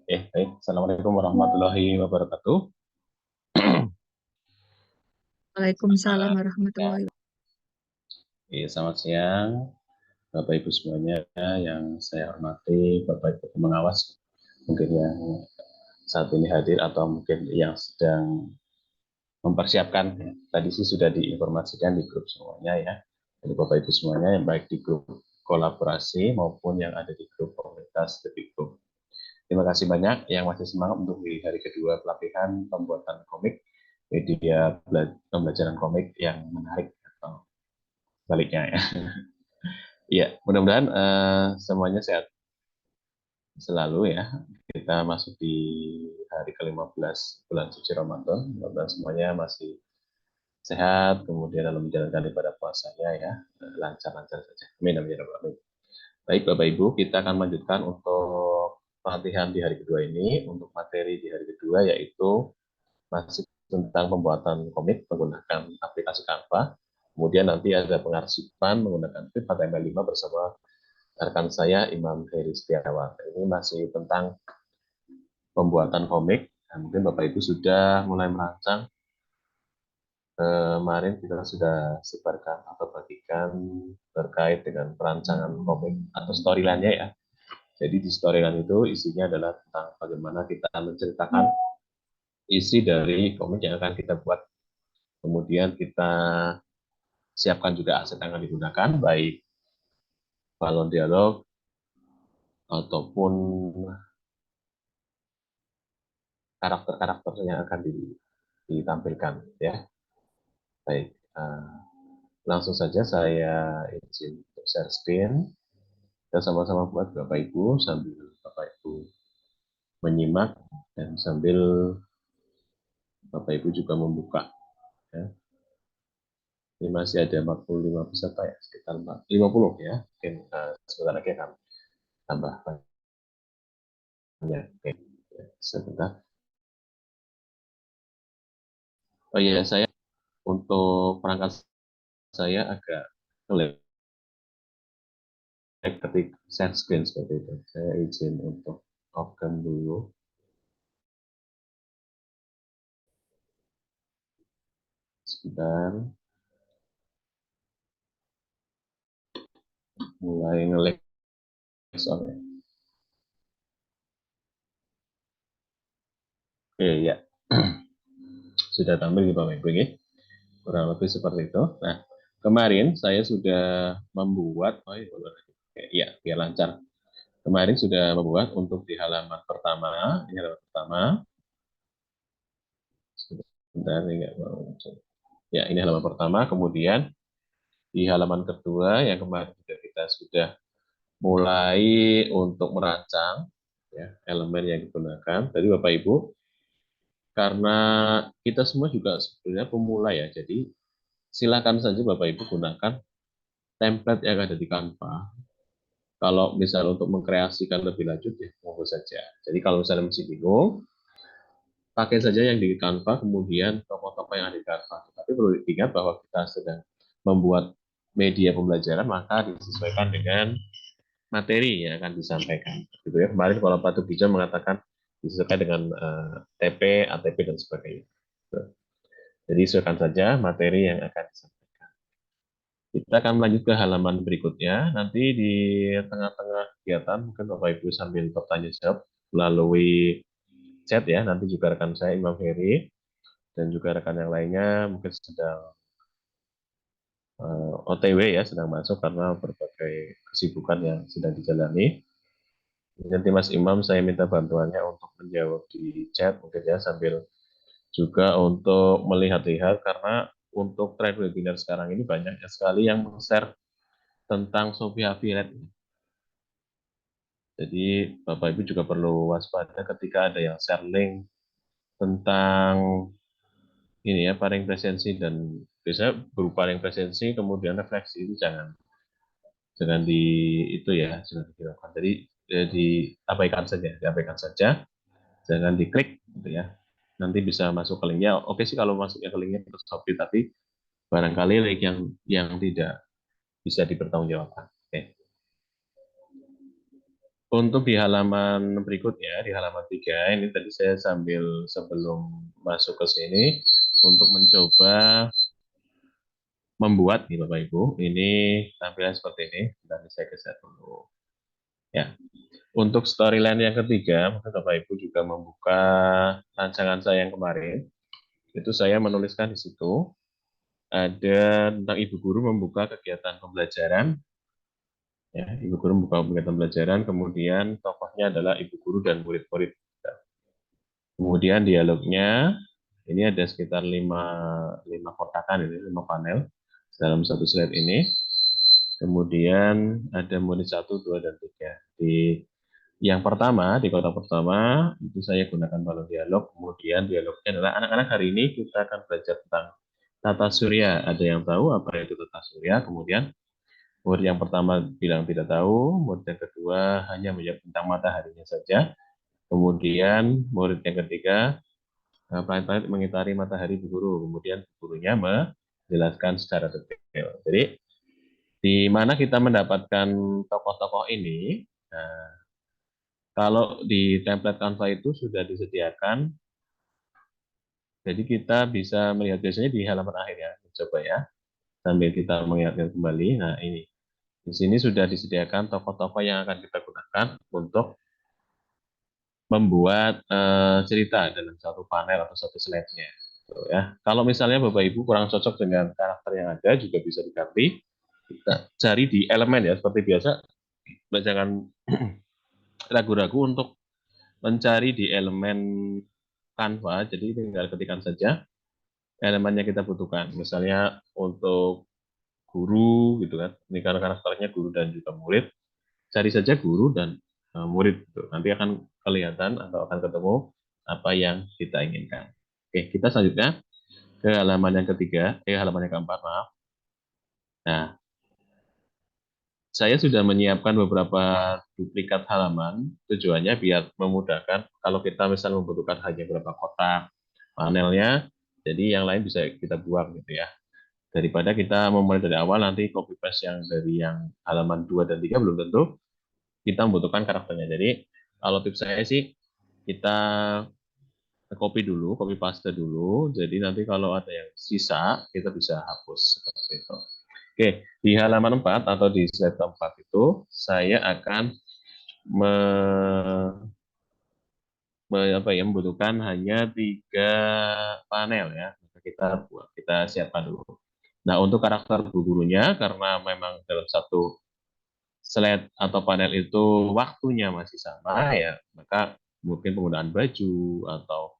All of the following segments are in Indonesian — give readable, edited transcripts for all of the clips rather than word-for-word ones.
Baik. Assalamualaikum warahmatullahi wabarakatuh. Waalaikumsalam warahmatullahi wabarakatuh. Selamat siang, Bapak Ibu semuanya yang saya hormati, Bapak Ibu pengawas, mungkin yang saat ini hadir atau mungkin yang sedang mempersiapkan. Ya. Tadi sih sudah diinformasikan di grup semuanya ya. Jadi Bapak Ibu semuanya yang baik di grup kolaborasi maupun yang ada di grup komunitas Detik Group. Terima kasih banyak yang masih semangat untuk di hari kedua pelatihan pembuatan komik, media pembelajaran komik yang menarik atau baliknya ya. Iya, mudah-mudahan semuanya sehat selalu ya. Kita masuk di hari ke-15 bulan suci Ramadan. Mudah-mudahan semuanya masih sehat, kemudian dalam menjalankan ibadah puasanya ya, lancar-lancar saja. Amin, amin, ya rabbal alamin. Baik, Bapak Ibu, kita akan lanjutkan untuk pelatihan di hari kedua ini. Untuk materi di hari kedua yaitu masih tentang pembuatan komik menggunakan aplikasi Canva. Kemudian nanti ada pengarsipan menggunakan Flip HTML5 bersama rekan saya Imam Heri Setiawan. Ini masih tentang pembuatan komik. Dan mungkin Bapak Ibu sudah mulai merancang. Kemarin kita sudah sebarkan atau bagikan terkait dengan perancangan komik atau storyline-nya ya. Jadi di storyline itu isinya adalah tentang bagaimana kita menceritakan isi dari komik yang akan kita buat. Kemudian kita siapkan juga aset yang akan digunakan, baik balon dialog ataupun karakter-karakter yang akan ditampilkan ya. Baik, langsung saja saya izin untuk share screen. Kita sama-sama buat Bapak Ibu sambil Bapak Ibu menyimak dan sambil Bapak Ibu juga membuka. Ya. Ini masih ada 45 peserta ya, sekitar 50 ya. Mungkin sebentar lagi akan tambah banyak. Oke, sebentar. Oh iya, saya untuk perangkat saya agak ngelag ketik share screen seperti itu. Saya izin untuk off-cam dulu. Sebentar, mulai ngelag soalnya. Oke, ya. Sudah tampil di Bapak Ibu ini. Kurang lebih seperti itu. Nah, kemarin saya sudah membuat, ya, biar lancar. Kemarin sudah membuat untuk di halaman pertama, ini halaman pertama. Sebentar, ini nggak mau. Ya, ini halaman pertama. Kemudian di halaman kedua yang kemarin juga kita sudah mulai untuk merancang ya, elemen yang digunakan. Tadi Bapak Ibu, karena kita semua juga sebenarnya pemula ya, jadi silakan saja Bapak Ibu gunakan template yang ada di Canva. Kalau misal untuk mengkreasikan lebih lanjut ya monggo saja. Jadi kalau misalnya masih bingung, pakai saja yang di Canva, kemudian tokoh-tokoh yang ada di Canva. Tapi perlu diingat bahwa kita sedang membuat media pembelajaran, maka disesuaikan dengan materi yang akan disampaikan. Gitu ya. Kemarin kalau Pak Tugija mengatakan disesuaikan dengan TP, ATP, dan sebagainya. Jadi sesuaikan saja materi yang akan disampaikan. Kita akan melanjut ke halaman berikutnya. Nanti di tengah-tengah kegiatan, mungkin Bapak Ibu sambil bertanya jawab melalui chat ya. Nanti juga rekan saya Imam Heri dan juga rekan yang lainnya mungkin sedang OTW ya, sedang masuk karena berbagai kesibukan yang sedang dijalani. Nanti Mas Imam saya minta bantuannya untuk menjawab di chat mungkin ya, sambil juga untuk melihat-lihat karena untuk tren webinar sekarang ini banyak sekali yang share tentang Shopee Affiliate. Jadi Bapak Ibu juga perlu waspada ketika ada yang share link tentang ini ya, paring presensi, dan biasanya berupa paring presensi kemudian refleksi itu jangan jangan di itu ya, jangan dilakukan. Jadi diabaikan saja, jangan diklik gitu ya. Nanti bisa masuk ke linknya. Oke sih kalau masuknya ke linknya ke Shopee, tapi barangkali link yang tidak bisa dipertanggungjawabkan. Oke. Untuk di halaman berikutnya, di halaman 3, ini tadi saya sambil sebelum masuk ke sini untuk mencoba membuat nih Bapak Ibu, ini tampilan seperti ini. Nanti saya geser dulu. Ya, untuk storyline yang ketiga, mungkin Bapak Ibu juga membuka rancangan saya yang kemarin. Itu saya menuliskan di situ ada tentang ibu guru membuka kegiatan pembelajaran. Ya, ibu guru membuka kegiatan pembelajaran, kemudian tokohnya adalah ibu guru dan murid-murid. Kemudian dialognya, ini ada sekitar lima kotakan, ini 5 panel dalam satu slide ini. Kemudian ada murid 1, 2, dan 3. Di yang pertama, di kotak pertama, itu saya gunakan balon dialog. Kemudian dialognya adalah, anak-anak hari ini kita akan belajar tentang tata surya. Ada yang tahu apa itu tata surya? Kemudian murid yang pertama bilang tidak tahu, murid yang kedua hanya menjawab tentang mataharinya saja. Kemudian murid yang ketiga, planet-planet mengitari matahari Bu Guru. Kemudian Bu Gurunya menjelaskan secara detail. Jadi, di mana kita mendapatkan tokoh-tokoh ini? Nah, kalau di template Canva itu sudah disediakan, jadi kita bisa melihat biasanya di halaman akhir ya. Coba ya, sambil kita mengingatkan kembali. Nah, ini. Di sini sudah disediakan tokoh-tokoh yang akan kita gunakan untuk membuat cerita dalam satu panel atau satu slide-nya. Gitu ya. Kalau misalnya Bapak Ibu kurang cocok dengan karakter yang ada, juga bisa diganti. Kita cari di elemen ya, seperti biasa. Jangan ragu-ragu untuk mencari di elemen Canva, jadi tinggal ketikkan saja elemen yang kita butuhkan. Misalnya untuk guru, gitu kan. Ini karena karakternya guru dan juga murid. Cari saja guru dan murid. Gitu. Nanti akan kelihatan atau akan ketemu apa yang kita inginkan. Oke, kita selanjutnya ke halaman yang ketiga, halaman yang keempat, maaf. Nah, saya sudah menyiapkan beberapa duplikat halaman, tujuannya biar memudahkan kalau kita misalnya membutuhkan hanya beberapa kotak panelnya, jadi yang lain bisa kita buang gitu ya. Daripada kita memulai dari awal, nanti copy paste yang dari yang halaman 2 dan 3 belum tentu kita membutuhkan karakternya. Jadi kalau tips saya sih, kita copy dulu, copy paste dulu, jadi nanti kalau ada yang sisa, kita bisa hapus seperti itu. Oke, di halaman 4 atau di slide keempat itu, saya akan me, apa ya, membutuhkan hanya 3 panel ya. Kita siapkan dulu. Nah, untuk karakter bu gurunya, karena memang dalam satu slide atau panel itu waktunya masih sama ya, maka mungkin penggunaan baju atau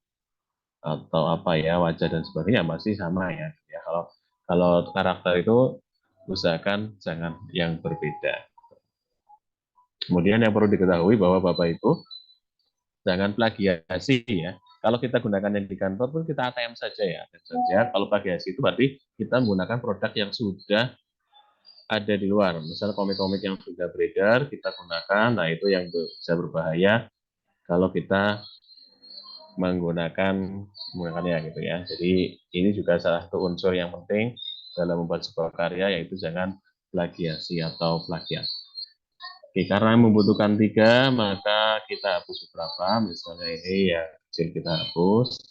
apa ya, wajah dan sebagainya masih sama ya. Ya, kalau kalau karakter itu usahakan jangan yang berbeda. Kemudian yang perlu diketahui bahwa Bapak Ibu jangan plagiasi ya. Kalau kita gunakan yang di kantor pun kita ATM saja ya. Dan saja kalau plagiasi itu berarti kita menggunakan produk yang sudah ada di luar. Misalnya komik-komik yang sudah beredar kita gunakan, nah itu yang bisa berbahaya kalau kita menggunakannya gitu ya. Jadi ini juga salah satu unsur yang penting dalam membuat sebuah karya, yaitu jangan plagiasi atau plagiat. Oke, karena membutuhkan 3, maka kita hapus beberapa. Misalnya ini ya kecil kita hapus.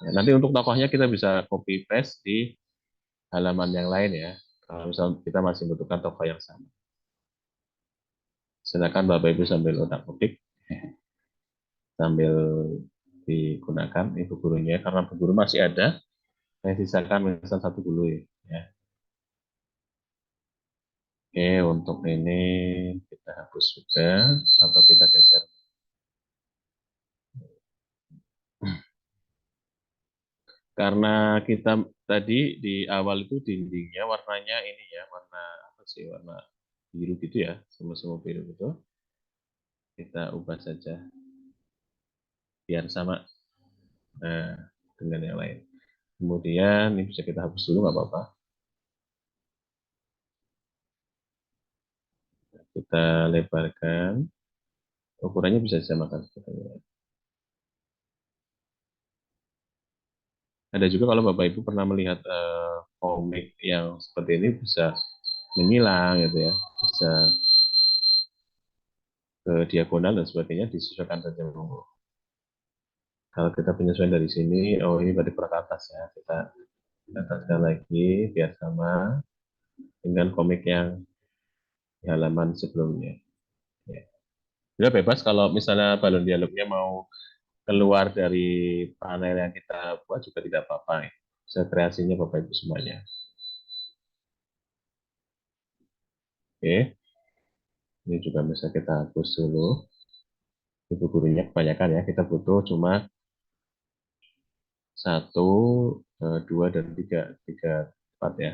Ya, nanti untuk tokohnya kita bisa copy paste di halaman yang lain ya. Kalau misal kita masih membutuhkan tokoh yang sama. Silakan Bapak Ibu sambil otak-atik, sambil digunakan ibu gurunya, karena ibu guru masih ada. Saya sisakan misal satu dulu ya. Oke, untuk ini kita hapus juga atau kita geser. Karena kita tadi di awal itu dindingnya warnanya ini ya, warna apa sih, warna biru gitu ya, semua biru gitu. Kita ubah saja biar sama dengan yang lain. Kemudian ini bisa kita hapus dulu, nggak apa-apa. Kita lebarkan, ukurannya bisa disamakan sebetulnya. Ada juga kalau Bapak Ibu pernah melihat komik yang seperti ini bisa menyilang gitu ya, bisa ke diagonal dan sebagainya disesuaikan saja. Kalau kita penyesuaian dari sini, oh ini berarti per atas ya. Kita ataskan lagi biar sama dengan komik yang di halaman sebelumnya. Ya. Sudah bebas kalau misalnya balon dialognya mau keluar dari panel yang kita buat juga tidak apa-apa. Ya. Bisa kreasinya Bapak Ibu semuanya. Oke, ini juga bisa kita hapus dulu. Ibu gurunya kebanyakan ya, kita butuh cuma satu, dua, dan tiga. Tiga, empat ya.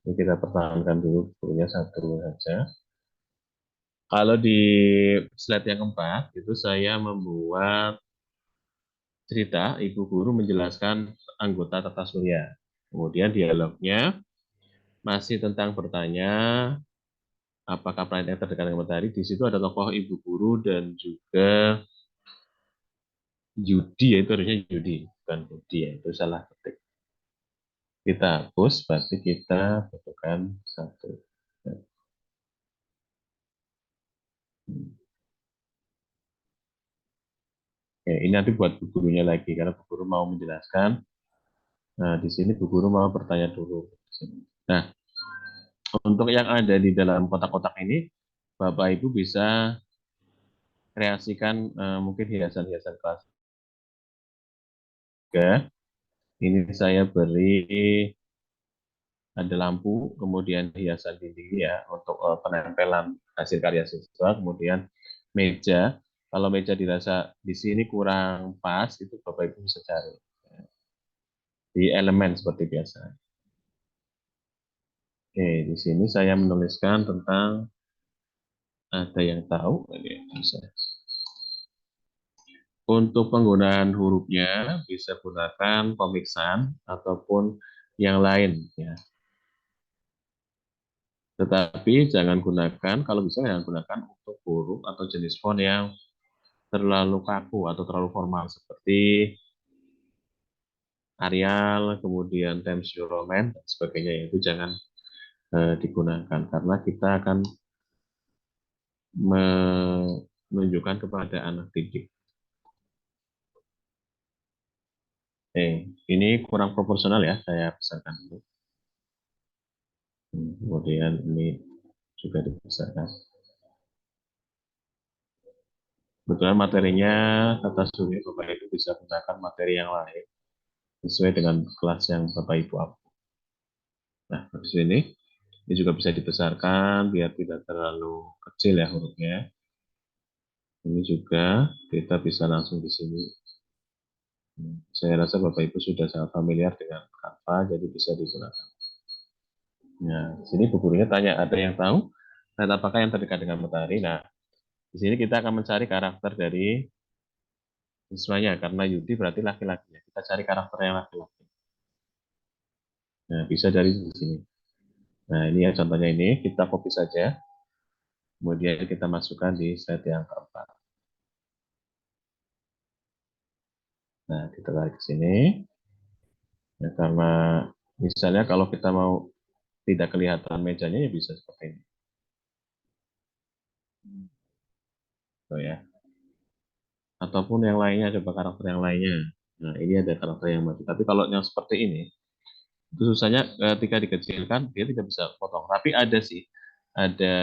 Ini kita pertahankan dulu gurunya satu saja. Kalau di slide yang keempat, itu saya membuat cerita ibu guru menjelaskan anggota Tata Surya. Kemudian dialognya masih tentang bertanya apakah planet yang terdekat dengan matahari. Di situ ada tokoh ibu guru dan juga Yudi, ya itu harusnya Yudi, bukan Budi ya, itu salah ketik. Kita hapus, berarti kita butuhkan satu. Oke, ini nanti buat bu gurunya lagi, karena bu guru mau menjelaskan. Nah, di sini bu guru mau bertanya dulu. Nah, untuk yang ada di dalam kotak-kotak ini, Bapak Ibu bisa kreasikan mungkin hiasan-hiasan kelas 3. Ini saya beri ada lampu, kemudian hiasan dinding ya untuk penempelan hasil karya siswa, kemudian meja. Kalau meja dirasa di sini kurang pas, itu Bapak Ibu bisa cari di elemen seperti biasa. Oke, di sini saya menuliskan tentang ada yang tahu. Oke, bisa. Untuk penggunaan hurufnya bisa gunakan Comic Sans ataupun yang lain ya. Tetapi jangan gunakan, kalau bisa jangan gunakan untuk huruf atau jenis font yang terlalu kaku atau terlalu formal seperti Arial, kemudian Times New Roman dan sebagainya, itu jangan digunakan karena kita akan menunjukkan kepada anak didik. Ini kurang proporsional ya, saya besarkan dulu. Kemudian ini juga dibesarkan. Kebetulan materinya Tata Surya, Bapak Ibu bisa gunakan materi yang lain sesuai dengan kelas yang Bapak Ibu ambil. Nah, di sini ini juga bisa dibesarkan biar tidak terlalu kecil ya hurufnya. Ini juga kita bisa langsung di sini. Saya rasa Bapak Ibu sudah sangat familiar dengan Canva, jadi bisa digunakan. Nah, di sini bu gurunya tanya, ada yang tahu planet apakah yang terdekat dengan matahari? Nah, di sini kita akan mencari karakter dari siswanya, karena Yudi berarti laki-laki. Kita cari karakter yang laki-laki. Nah, bisa dari sini. Nah, ini ya contohnya ini, kita copy saja. Kemudian kita masukkan di slide yang keempat. Nah, kita tarik ke sini. Ya, karena misalnya kalau kita mau tidak kelihatan mejanya, ya bisa seperti ini. So, ya. Ataupun yang lainnya, coba karakter yang lainnya. Nah, ini ada karakter yang maju. Tapi kalau yang seperti ini, itu susahnya ketika dikecilkan, dia tidak bisa potong. Tapi ada sih, ada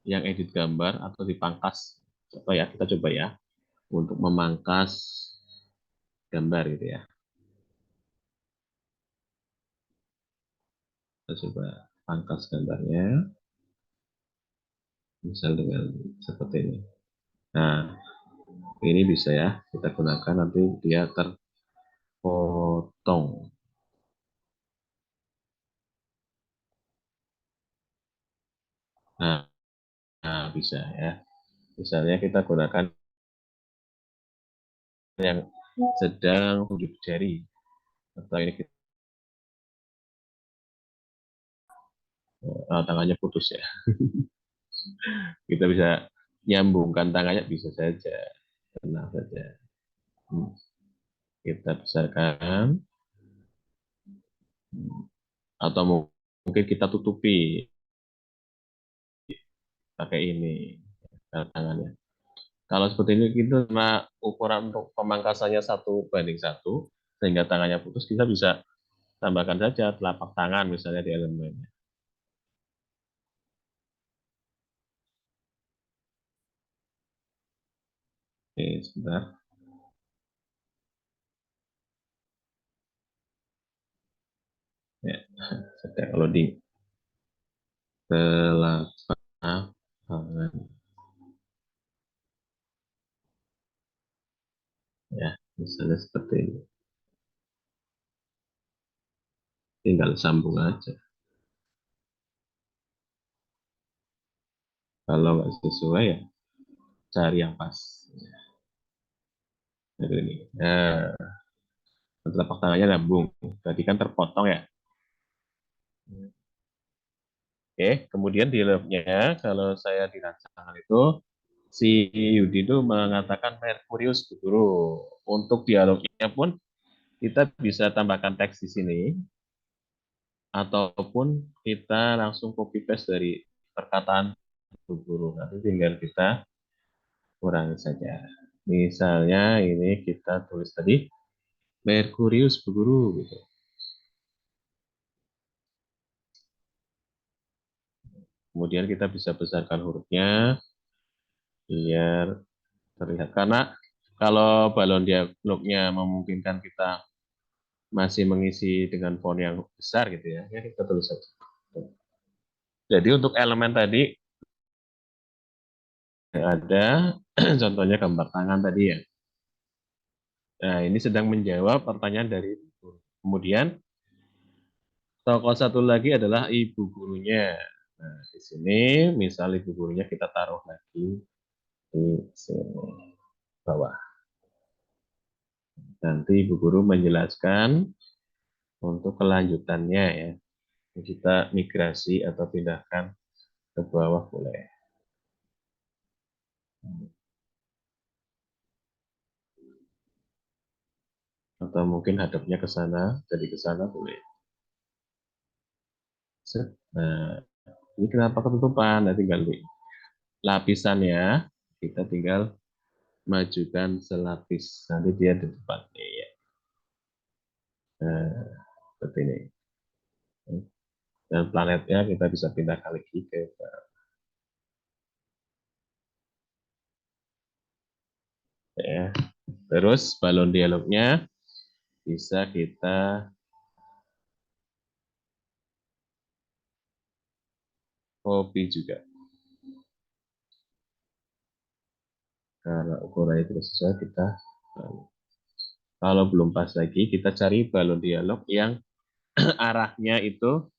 yang edit gambar atau dipangkas. Coba ya, kita coba ya, untuk memangkas gambar gitu ya. Kita coba pangkas gambarnya, misal dengan seperti ini. Nah, ini bisa ya, kita gunakan nanti dia terpotong. Nah, bisa ya. Misalnya kita gunakan yang sedang unjuk jari atau ini kita, tangannya putus ya. Kita bisa nyambungkan tangannya bisa saja, tenang saja. Kita besarkan atau mungkin kita tutupi pakai ini. tangannya. Kalau seperti ini gitu, karena ukuran untuk pemangkasannya 1:1, sehingga tangannya putus, kita bisa tambahkan saja telapak tangan misalnya di elemennya. Oke, sebentar. Ya, sedang loading. Telapak tangan. Ya, misalnya seperti ini. Tinggal sambung aja. Kalau nggak sesuai ya cari yang pas. Nah, ini. Nah, telapak tangannya nyambung. Tadi kan terpotong ya. Oke, kemudian di dialognya, kalau saya di rancangan itu, si Yudi itu mengatakan Merkurius Guru. Untuk dialognya pun kita bisa tambahkan teks di sini, ataupun kita langsung copy paste dari perkataan Bu Guru. Nanti tinggal kita kurangi saja. Misalnya ini kita tulis tadi Merkurius Bu Guru gitu. Kemudian kita bisa besarkan hurufnya biar terlihat. Karena kalau balon dialognya memungkinkan kita masih mengisi dengan font yang besar gitu ya, ya kita tulis saja. Jadi untuk elemen tadi ada contohnya gambar tangan tadi ya. Nah, ini sedang menjawab pertanyaan dari ibu guru. Kemudian tokoh satu lagi adalah ibu gurunya. Nah, di sini misal ibu gurunya kita taruh lagi di sini bawah. Nanti ibu guru menjelaskan untuk kelanjutannya ya. Kita migrasi atau pindahkan ke bawah boleh. Atau mungkin hadapnya ke sana, jadi ke sana boleh. Nah, ini kenapa ketutupan? Nah, tinggal di lapisannya, kita tinggal majukan selapis. Nanti dia di depan. Ya. Nah, seperti ini. Dan planetnya kita bisa pindahkan lagi ke ya. Terus balon dialognya bisa kita copy juga. Karena ukurannya tidak sesuai, kita kalau belum pas lagi, kita cari balon dialog yang arahnya itu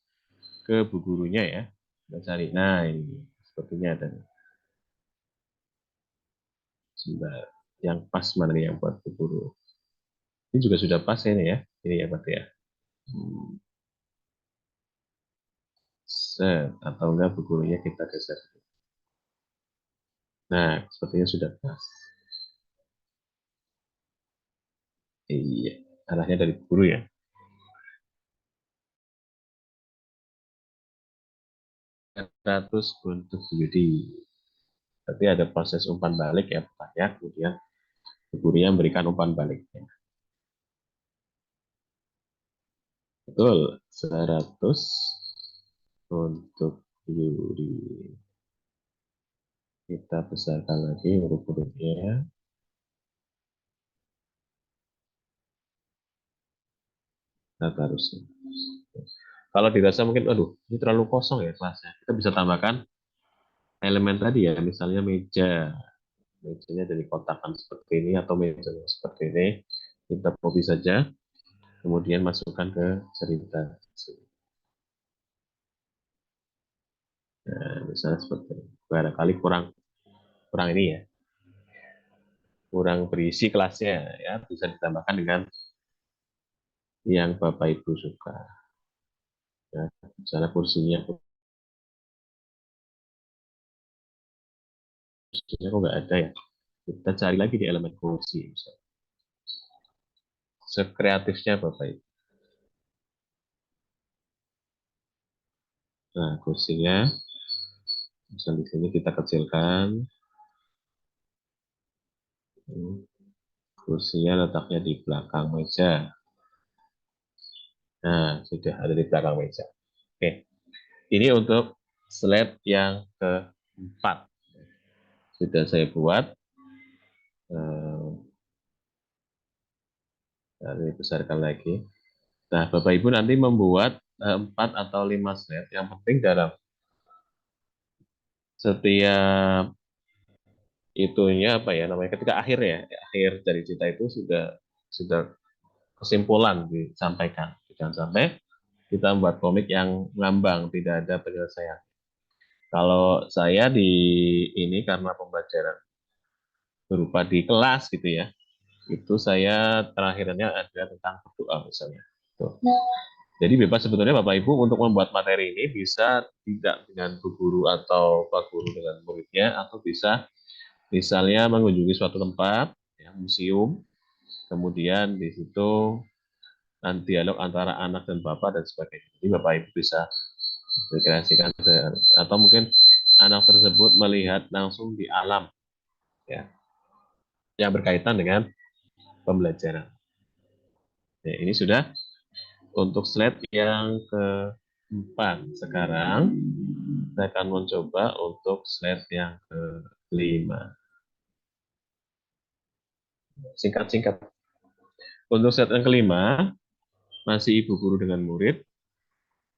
ke bu gurunya ya. Kita cari. Nah, ini sepertinya ada. Sebentar. Yang pas mana nih yang buat bu guru? Ini juga sudah pas ini ya. Ini ya berarti ya. Hmm, Set. Atau enggak bu gurunya kita geser. Nah, sepertinya sudah pas. Iya. Arahnya dari bu guru ya. 100 untuk Yudi. Berarti ada proses umpan balik ya, pertanyaan, kemudian bu gurunya memberikan umpan baliknya. Betul, 100 untuk Yudi. Kita besarkan lagi huruf-hurufnya. Nah, harusnya. Kalau dirasa mungkin, aduh, ini terlalu kosong ya kelasnya. Kita bisa tambahkan elemen tadi ya, misalnya meja. Mejanya dari kotakan seperti ini atau mejanya seperti ini. Kita copy saja, kemudian masukkan ke cerita. Nah, misalnya seperti ini. Barangkali kurang kurang ini ya, kurang berisi kelasnya ya, bisa ditambahkan dengan yang Bapak Ibu suka. Ya, misalnya kursinya kok nggak ada ya. Kita cari lagi di elemen kursi. Misalnya. Sekreatifnya Bapak Ibu. Nah, kursinya, misalnya di sini kita kecilkan. Kursinya letaknya di belakang meja. Nah, sudah ada di belakang meja. Oke, ini untuk slide yang keempat. Sudah saya buat. Saya besarkan lagi. Nah, Bapak Ibu nanti membuat 4 atau 5 slide. Yang penting dalam setiap itunya apa ya namanya ketika akhir ya akhir dari cerita itu sudah kesimpulan disampaikan. Jangan sampai kita membuat komik yang ngambang, tidak ada penyelesaian. Kalau saya di ini karena pembelajaran berupa di kelas gitu ya, itu saya terakhirnya ada tentang berdoa misalnya. Tuh. Jadi bebas sebetulnya Bapak Ibu untuk membuat materi ini bisa tidak dengan bu guru atau Pak Guru dengan muridnya, atau bisa misalnya mengunjungi suatu tempat, ya, museum, kemudian di situ nanti dialog antara anak dan bapak dan sebagainya. Jadi Bapak Ibu bisa berkreasikan atau mungkin anak tersebut melihat langsung di alam ya yang berkaitan dengan pembelajaran. Ya, ini sudah untuk slide yang keempat. Sekarang saya akan mencoba untuk slide yang kelima. Singkat-singkat. Untuk slide yang kelima, masih ibu guru dengan murid,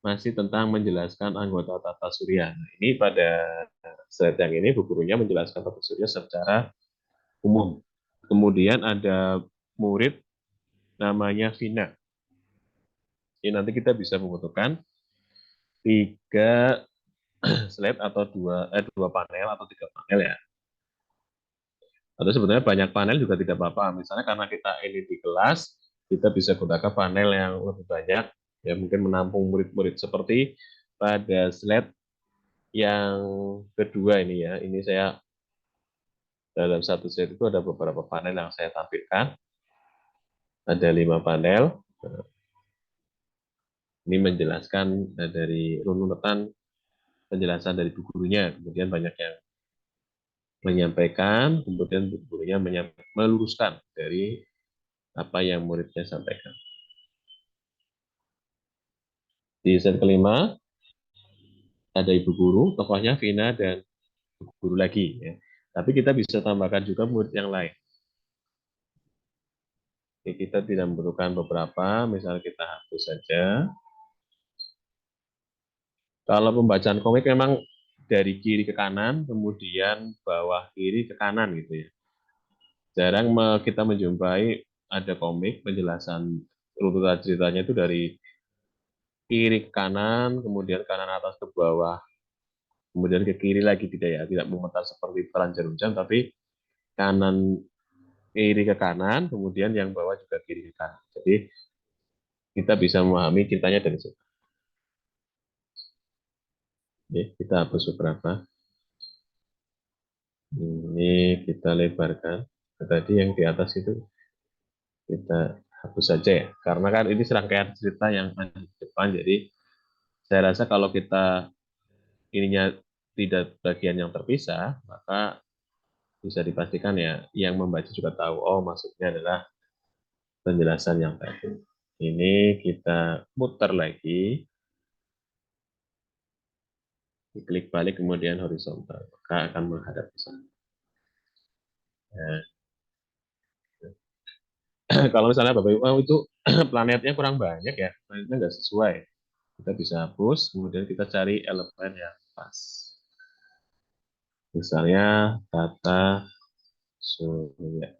masih tentang menjelaskan anggota tata surya. Nah, ini pada slide yang ini, bu gurunya menjelaskan tata surya secara umum. Kemudian ada murid namanya Vina. Ini nanti kita bisa membutuhkan 3 slide atau dua panel atau 3 panel ya. Atau sebenarnya banyak panel juga tidak apa-apa. Misalnya karena kita ini di kelas, kita bisa gunakan panel yang lebih banyak, ya mungkin menampung murid-murid seperti pada slide yang kedua ini ya. Ini saya dalam satu slide itu ada beberapa panel yang saya tampilkan. Ada 5 panel. Ini menjelaskan dari runutan penjelasan dari bu gurunya. Kemudian banyak yang menyampaikan, kemudian bu gurunya meluruskan dari apa yang muridnya sampaikan. Di slide kelima, ada ibu guru, tokohnya Vina dan ibu guru lagi. Ya. Tapi kita bisa tambahkan juga murid yang lain. Jadi kita tidak membutuhkan beberapa, misalnya kita hapus saja. Kalau pembacaan komik memang dari kiri ke kanan, kemudian bawah kiri ke kanan gitu ya. Jarang kita menjumpai ada komik penjelasan runutan ceritanya itu dari kiri ke kanan, kemudian kanan atas ke bawah, kemudian ke kiri lagi tidak ya, tidak memutar seperti peran jarum jam, tapi kanan kiri ke kanan, kemudian yang bawah juga kiri ke kanan. Jadi kita bisa memahami ceritanya dari situ. Oke, kita hapus beberapa. Ini kita lebarkan. Tadi yang di atas itu kita hapus saja ya. Karena kan ini serangkaian cerita yang ada di depan. Jadi saya rasa kalau kita ininya tidak bagian yang terpisah, maka bisa dipastikan ya yang membaca juga tahu, oh maksudnya adalah penjelasan yang tadi. Ini kita muter lagi, diklik balik kemudian horizontal, maka akan menghadap ke sana. Nah, kalau misalnya Bapak Ibu, oh, itu planetnya kurang banyak ya, planetnya nggak sesuai. Kita bisa hapus, kemudian kita cari elemen yang pas. Misalnya tata surya.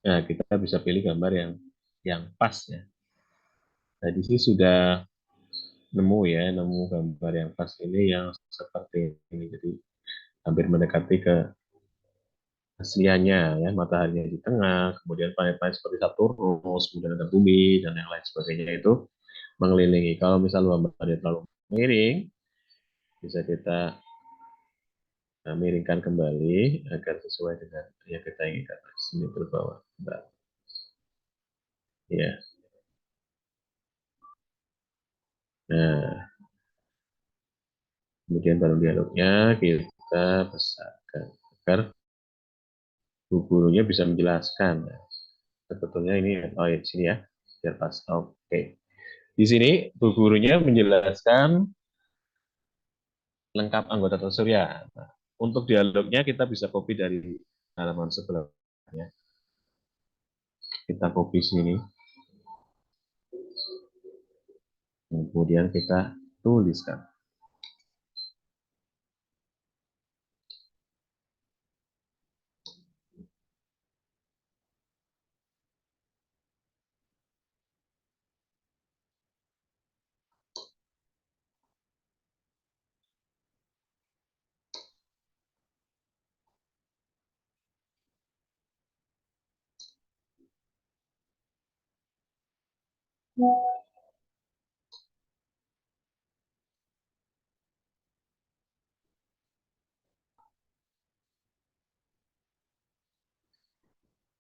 Nah, kita bisa pilih gambar yang pas ya. Tadi sih sudah nemu ya, nemu gambar yang pas ini yang seperti ini. Jadi hampir mendekati ke asliannya ya, mataharinya di tengah, kemudian planet-planet seperti Saturnus, kemudian ada bumi dan yang lain sebagainya itu mengelilingi. Kalau misalnya gambarnya terlalu miring, bisa kita miringkan kembali agar sesuai dengan yang kita inginkan. Sini berbawah. Ya. Nah, kemudian baru dialognya kita besarkan. agar bu gurunya bisa menjelaskan. Sebetulnya ini, oh ya, di sini ya, biar pas. Oke. Di sini bu gurunya menjelaskan lengkap anggota tersebut ya. Nah, untuk dialognya kita bisa copy dari halaman sebelumnya. Kita copy sini, kemudian kita tuliskan.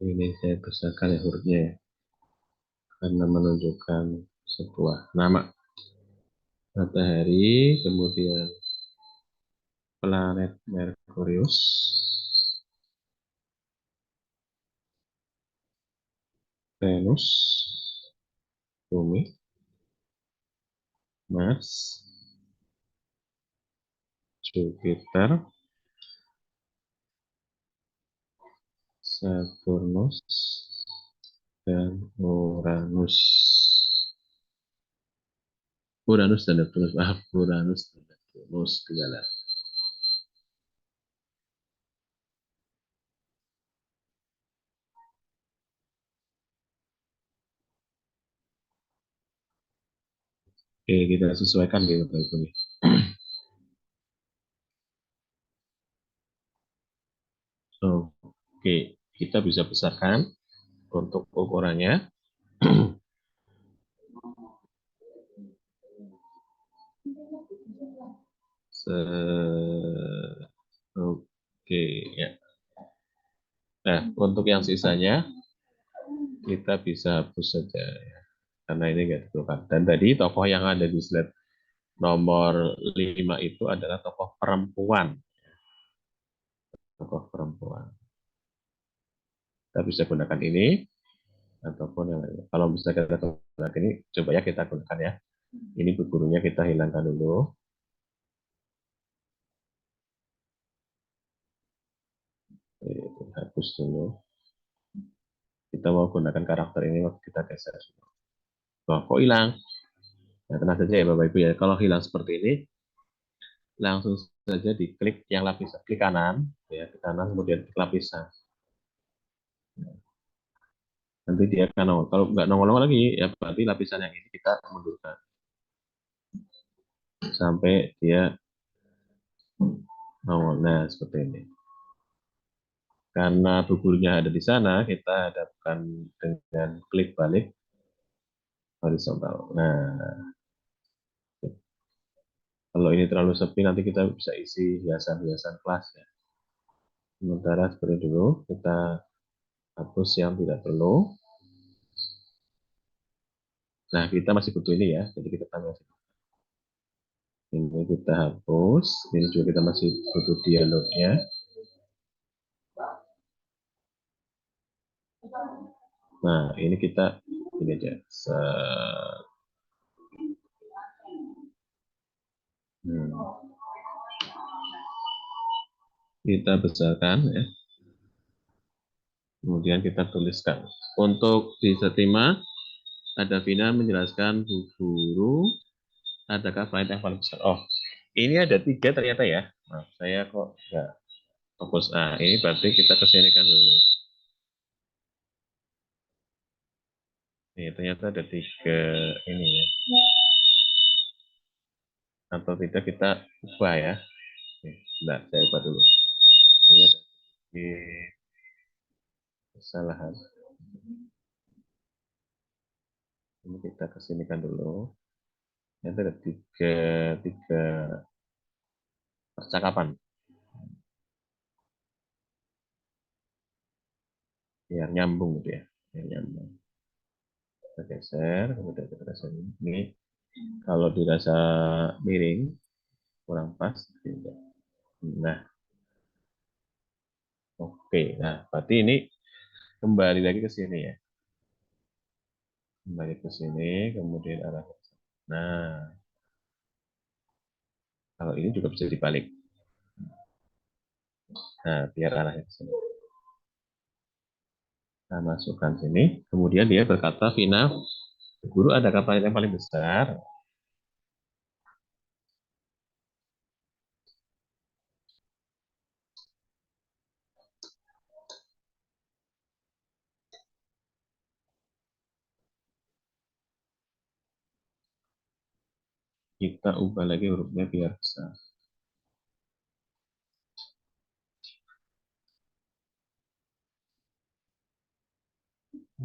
Ini saya besarkan ya hurufnya ya, karena menunjukkan sebuah nama. Matahari, kemudian planet Merkurius, Venus, Bumi, Mars, Jupiter, Saturnus, dan Uranus. Uranus dan Neptunus, maaf, Uranus dan Neptunus segala. Oke, kita sesuaikan gitu Bapak Ibu nih. Oke, kita bisa besarkan untuk ukurannya. Oke, ya. Nah, untuk yang sisanya kita bisa hapus saja ya, karena ini nggak diperlukan. Dan tadi tokoh yang ada di slide nomor 5 itu adalah tokoh perempuan. Tokoh perempuan. Kita bisa gunakan ini ataupun yang lain. Kalau bisa kita gunakan ini, coba ya kita gunakan ya. Ini gurunya kita hilangkan dulu. Hapus dulu. Kita mau gunakan karakter ini, kita geser. Wah, kok hilang? Nah, tenang saja ya Bapak Ibu ya. Kalau hilang seperti ini, langsung saja diklik yang lapisan. Klik kanan, ya, ke kanan, kemudian klik lapisan. Nanti dia akan nongol. Kalau nggak nongol lagi, ya berarti lapisan yang ini kita mundurkan sampai dia nongol. Nah, seperti ini. Karena bukunya ada di sana, kita hadapkan dengan klik balik horizontal. Nah, kalau ini terlalu sepi, nanti kita bisa isi hiasan-hiasan kelas ya. Sementara seperti dulu, kita hapus yang tidak perlu. Nah, kita masih butuh ini ya, jadi kita tambah ini kita hapus. Ini juga kita masih butuh dialognya. Nah, ini kita ini aja. Kita besarkan ya. Kemudian kita tuliskan. Untuk di setima ada Vina menjelaskan Bu Guru, adakah flight yang paling besar? Oh, ini ada 3 ternyata ya. Nah, saya kok nggak fokus. Nah, ini berarti kita kesinikan dulu. Ini ternyata ada 3 ini ya. Atau tidak kita ubah ya. Nah, saya ubah dulu. Ternyata di kesalahan. Ini kita kesinikan dulu. Ternyata ada tiga percakapan. Biar nyambung gitu ya. Biar nyambung. Kita geser, kemudian kita geser ini. Kalau dirasa miring, kurang pas. Nah, Oke, nah berarti ini kembali lagi ke sini ya. Kembali ke sini, kemudian arah. Nah, kalau ini juga bisa dibalik. Nah, biar arahnya ke sini. Nah, masukkan sini. Kemudian dia berkata, Vina, guru ada kapal yang paling besar. Kita ubah lagi hurufnya biar besar.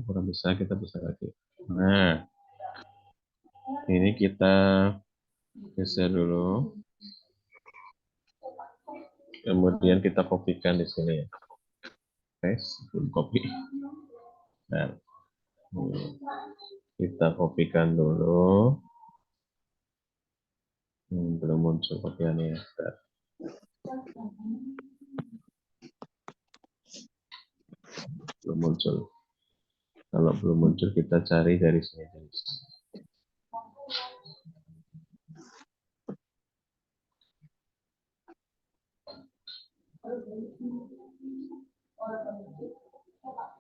Kurang besar, kita besar lagi. Nah, ini kita geser dulu. Kemudian kita kopikan di sini ya. Paste, belum copy. Nah, kita kopikan dulu. Belum muncul kopiannya. Bentar. Belum muncul. Kalau belum muncul, kita cari dari sini.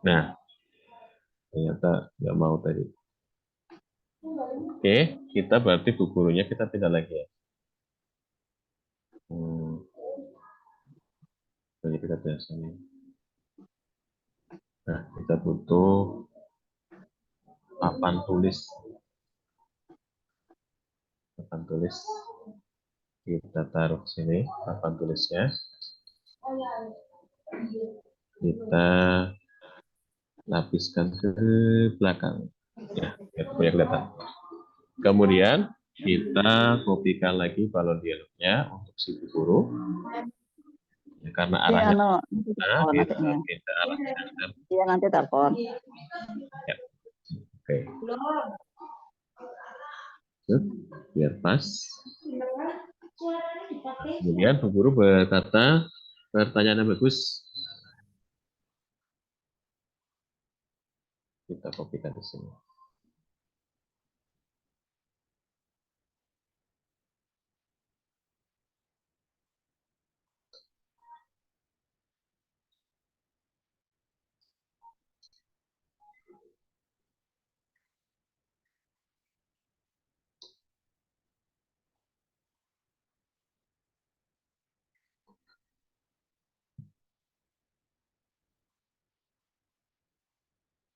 Nah, ternyata nggak mau tadi. Oke, kita berarti bu gurunya kita pindah lagi ya. Jadi kita pindah sini. Nah, kita butuh papan tulis. Papan tulis kita taruh sini, papan tulisnya. Kita lapiskan ke belakang. Ya, biar kelihatan. Kemudian kita kopikan lagi balon dialognya untuk si bu guru. Ya, karena Iya, arahnya no, nanti nah, telepon kita adiknya. pindah arahnya. Iya, nanti telepon. Ya, oke. Biar pas. Kemudian bu guru berkata, pertanyaan yang bagus. Kita kopikan di sini.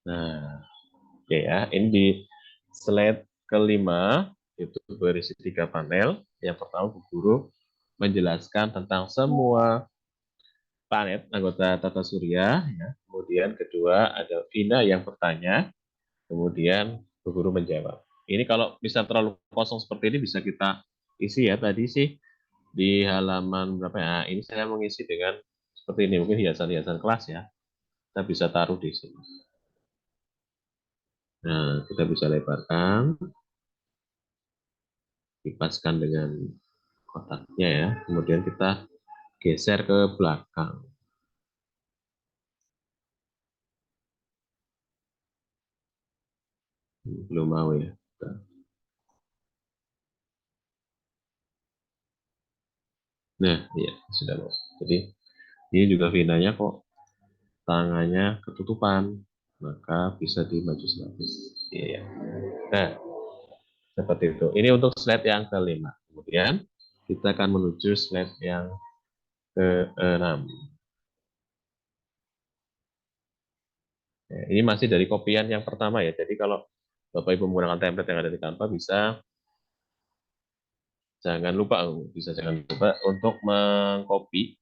Nah, oke ya, ini di slide kelima itu berisi 3 panel. Yang pertama Bu Guru menjelaskan tentang semua planet anggota tata surya. Ya. Kemudian kedua ada Vina yang bertanya, kemudian Bu Guru menjawab. Ini kalau bisa terlalu kosong seperti ini bisa kita isi ya. Tadi sih di halaman berapa ya? Ini saya mengisi dengan seperti ini, mungkin hiasan-hiasan kelas ya. Kita bisa taruh di sini. Nah, kita bisa lebarkan, dipaskan dengan kotaknya ya. Kemudian kita geser ke belakang. Belum mau ya. Nah, iya sudah mau. Jadi ini juga vinanya kok tangannya ketutupan, maka bisa dimaju selapis. Iya. Nah, seperti itu. Ini untuk slide yang kelima. Kemudian kita akan menuju slide yang keenam. Ya, ini masih dari kopian yang pertama ya. Jadi kalau Bapak Ibu menggunakan template yang ada di Canva bisa jangan lupa untuk mengcopy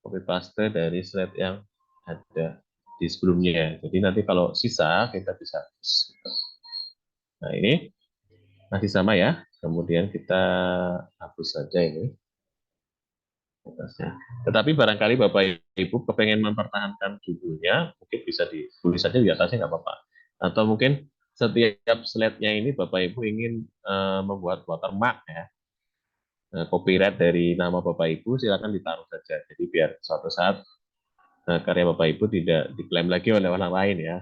copy paste dari slide yang ada di sebelumnya. Jadi nanti kalau sisa kita bisa hapus. Nah ini masih sama ya. Kemudian kita hapus saja ini. Tetapi barangkali Bapak Ibu kepengen mempertahankan judulnya, mungkin bisa ditulis saja di atasnya nggak apa-apa. Atau mungkin setiap slide-nya ini Bapak Ibu ingin membuat watermark ya. Copyright dari nama Bapak Ibu silakan ditaruh saja. Jadi biar suatu saat karya Bapak Ibu tidak diklaim lagi oleh orang lain ya.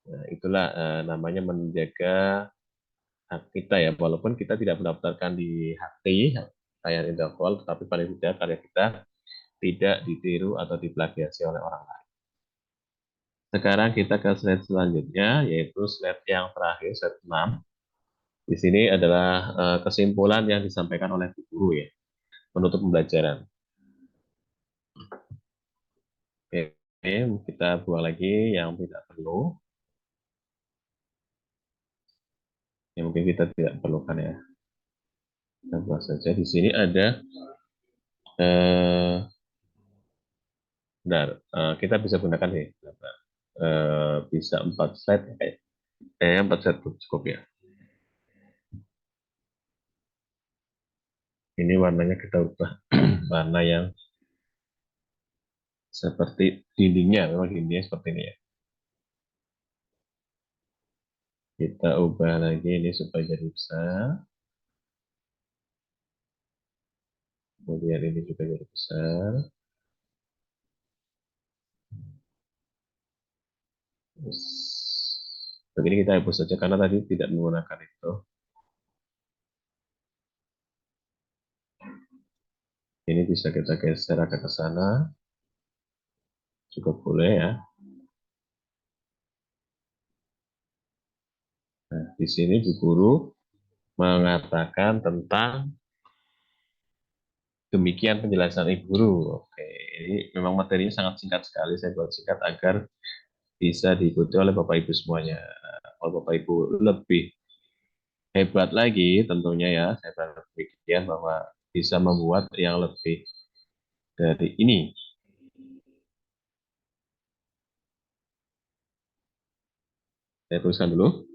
Nah, itulah namanya menjaga hak kita ya, walaupun kita tidak mendaftarkan di HAKTI, kekayaan intelektual, tetapi paling tidak karya kita tidak ditiru atau diplagiasi oleh orang lain. Sekarang kita ke slide selanjutnya, yaitu slide yang terakhir, slide 6. Di sini adalah kesimpulan yang disampaikan oleh Bu Guru ya, penutup pembelajaran. Oke, kita buang lagi yang tidak perlu, yang mungkin kita tidak perlukan ya. Kita buang saja. Di sini ada, eh, bentar, kita bisa gunakan nih, bisa 4 slide, 4 slide cukup ya. Ini warnanya kita ubah warna yang seperti dindingnya, memang dindingnya seperti ini ya. Kita ubah lagi ini supaya jadi besar. Kemudian ini juga jadi besar. Terus, begini kita hapus saja karena tadi tidak menggunakan itu. Ini bisa kita geser agak ke sana. Cukup boleh ya. Nah, di sini Bu Guru mengatakan tentang demikian penjelasan Ibu Guru. Oke, ini memang materinya sangat singkat sekali. Saya buat singkat agar bisa diikuti oleh Bapak Ibu semuanya. Kalau Bapak Ibu lebih hebat lagi tentunya ya, saya berpikir bahwa bisa membuat yang lebih dari ini. Saya tuliskan dulu.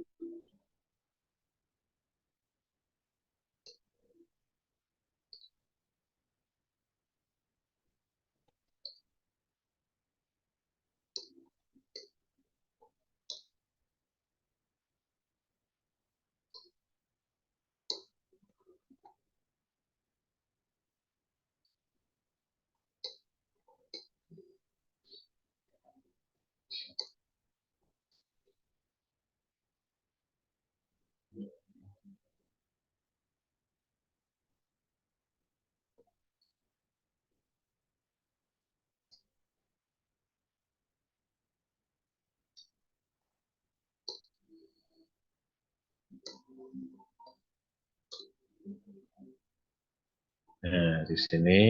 Nah, di sini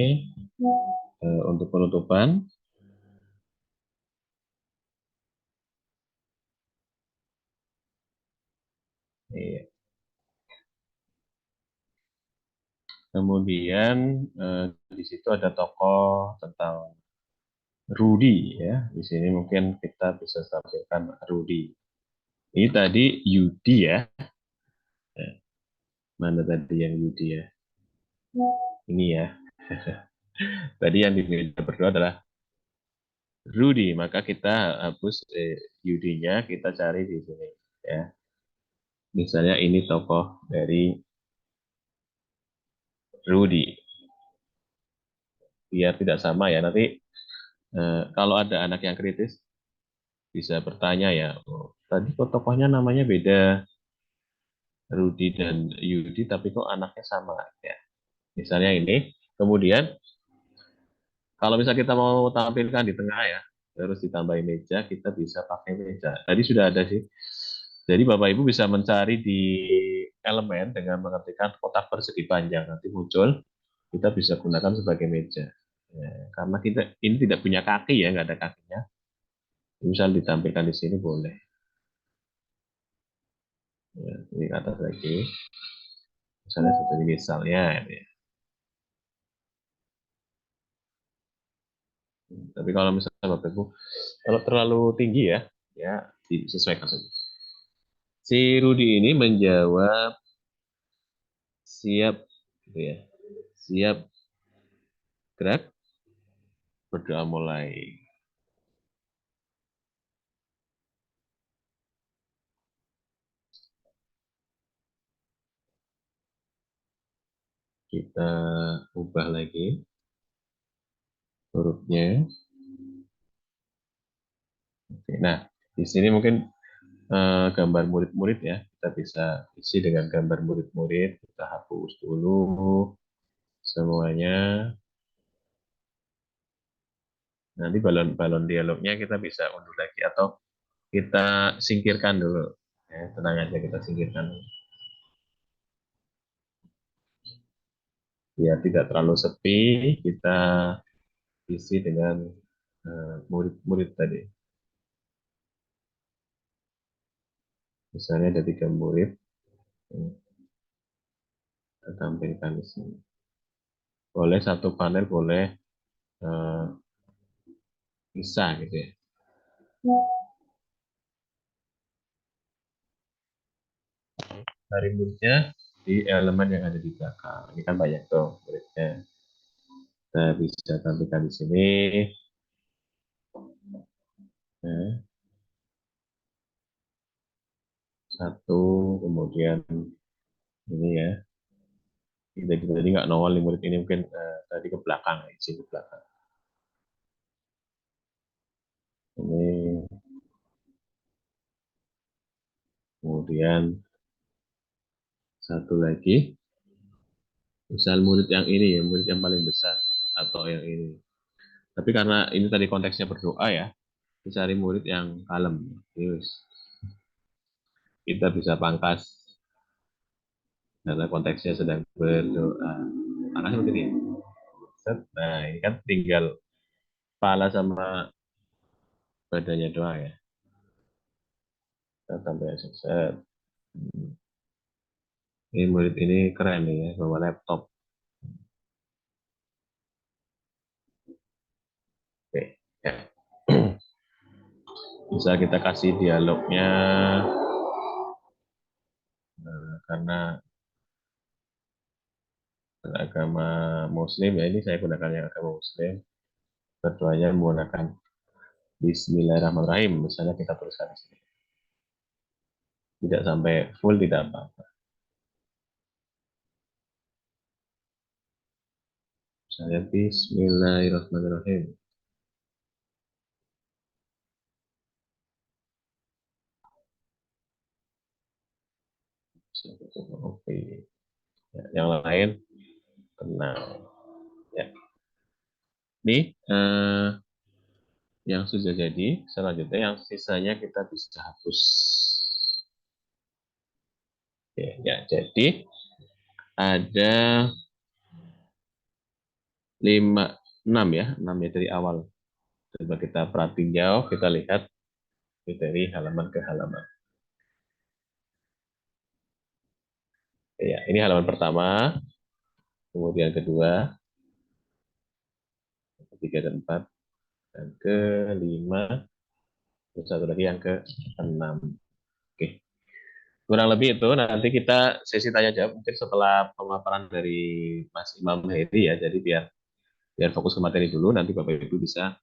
untuk penutupan. Iya. Kemudian di situ ada tokoh tentang Rudy ya. Di sini mungkin kita bisa tampilkan Rudy. Ini tadi Yudi ya. Eh, Mana tadi yang Yudi ya? Ini ya. Tadi yang dimiliki berdua adalah Rudy. Maka kita hapus Yudinya, kita cari di sini ya. Misalnya ini tokoh dari Rudy. Biar tidak sama ya. Nanti kalau ada anak yang kritis bisa bertanya ya. Oh, tadi kok tokohnya namanya beda, Rudy dan Yudi, tapi kok anaknya sama ya. Misalnya ini. Kemudian kalau misalnya kita mau tampilkan di tengah ya, terus ditambahin meja, kita bisa pakai meja. Tadi sudah ada sih. Jadi Bapak Ibu bisa mencari di elemen dengan mengetikkan kotak persegi panjang. Nanti muncul, kita bisa gunakan sebagai meja. Ya, karena kita ini tidak punya kaki ya, nggak ada kakinya. Misal ditampilkan di sini boleh. Ya, ini ke atas lagi. Misalnya seperti misalnya. Ya. Tapi kalau misalnya Bapak Ibu, kalau terlalu tinggi ya, ya disesuaikan saja. Si Rudi ini menjawab siap, gitu ya, siap gerak, berdoa mulai. Kita ubah lagi hurufnya. Nah, di sini mungkin gambar murid-murid ya, kita bisa isi dengan gambar murid-murid, kita hapus dulu semuanya. Nanti balon-balon dialognya kita bisa unduh lagi atau kita singkirkan dulu. Ya, tenang aja, kita singkirkan. Biar tidak terlalu sepi, kita isi dengan murid-murid tadi. Misalnya ada 3 murid, kita tampilkan di sini. Boleh satu panel, boleh bisa gitu ya. Dari muridnya di elemen yang ada di belakang. Ini kan banyak tuh muridnya. Kita bisa tampilkan di sini. Nah, satu, kemudian ini ya. Jadi nggak nongol di murid ini mungkin tadi ke belakang, isi ke belakang. Ini kemudian satu lagi, misal murid yang ini ya, murid yang paling besar atau yang ini. Tapi karena ini tadi konteksnya berdoa ya, dicari murid yang kalem. Terus kita bisa pangkas karena konteksnya sedang berdoa. Pangkas seperti ini. Nah, ini kan tinggal kepala sama badannya doang ya. Kita tambah set. Ini murid ini keren nih ya, bawa laptop. Oke, ya. Bisa kita kasih dialognya karena agama Muslim ya, ini saya gunakan yang agama Muslim. Berdoanya menggunakan Bismillahirrahmanirrahim. Misalnya kita tuliskan di sini. Tidak sampai full, tidak apa-apa. Misalnya Bismillahirrahmanirrahim. Oke. Ya, yang lain tenang. Ya. Ini yang sudah jadi. Selanjutnya yang sisanya kita bisa hapus. Oke, ya, jadi ada 6 ya, 6 ya dari awal. Coba kita perhatiin jauh, kita lihat dari halaman ke halaman. Ya, ini halaman pertama, kemudian kedua, ketiga dan empat, dan kelima, terus satu lagi yang ke-6. Oke, kurang lebih itu. Nanti kita sesi tanya jawab mungkin setelah pemaparan dari Mas Imam Hedi ya. Jadi biar biar fokus ke materi dulu, nanti Bapak Ibu bisa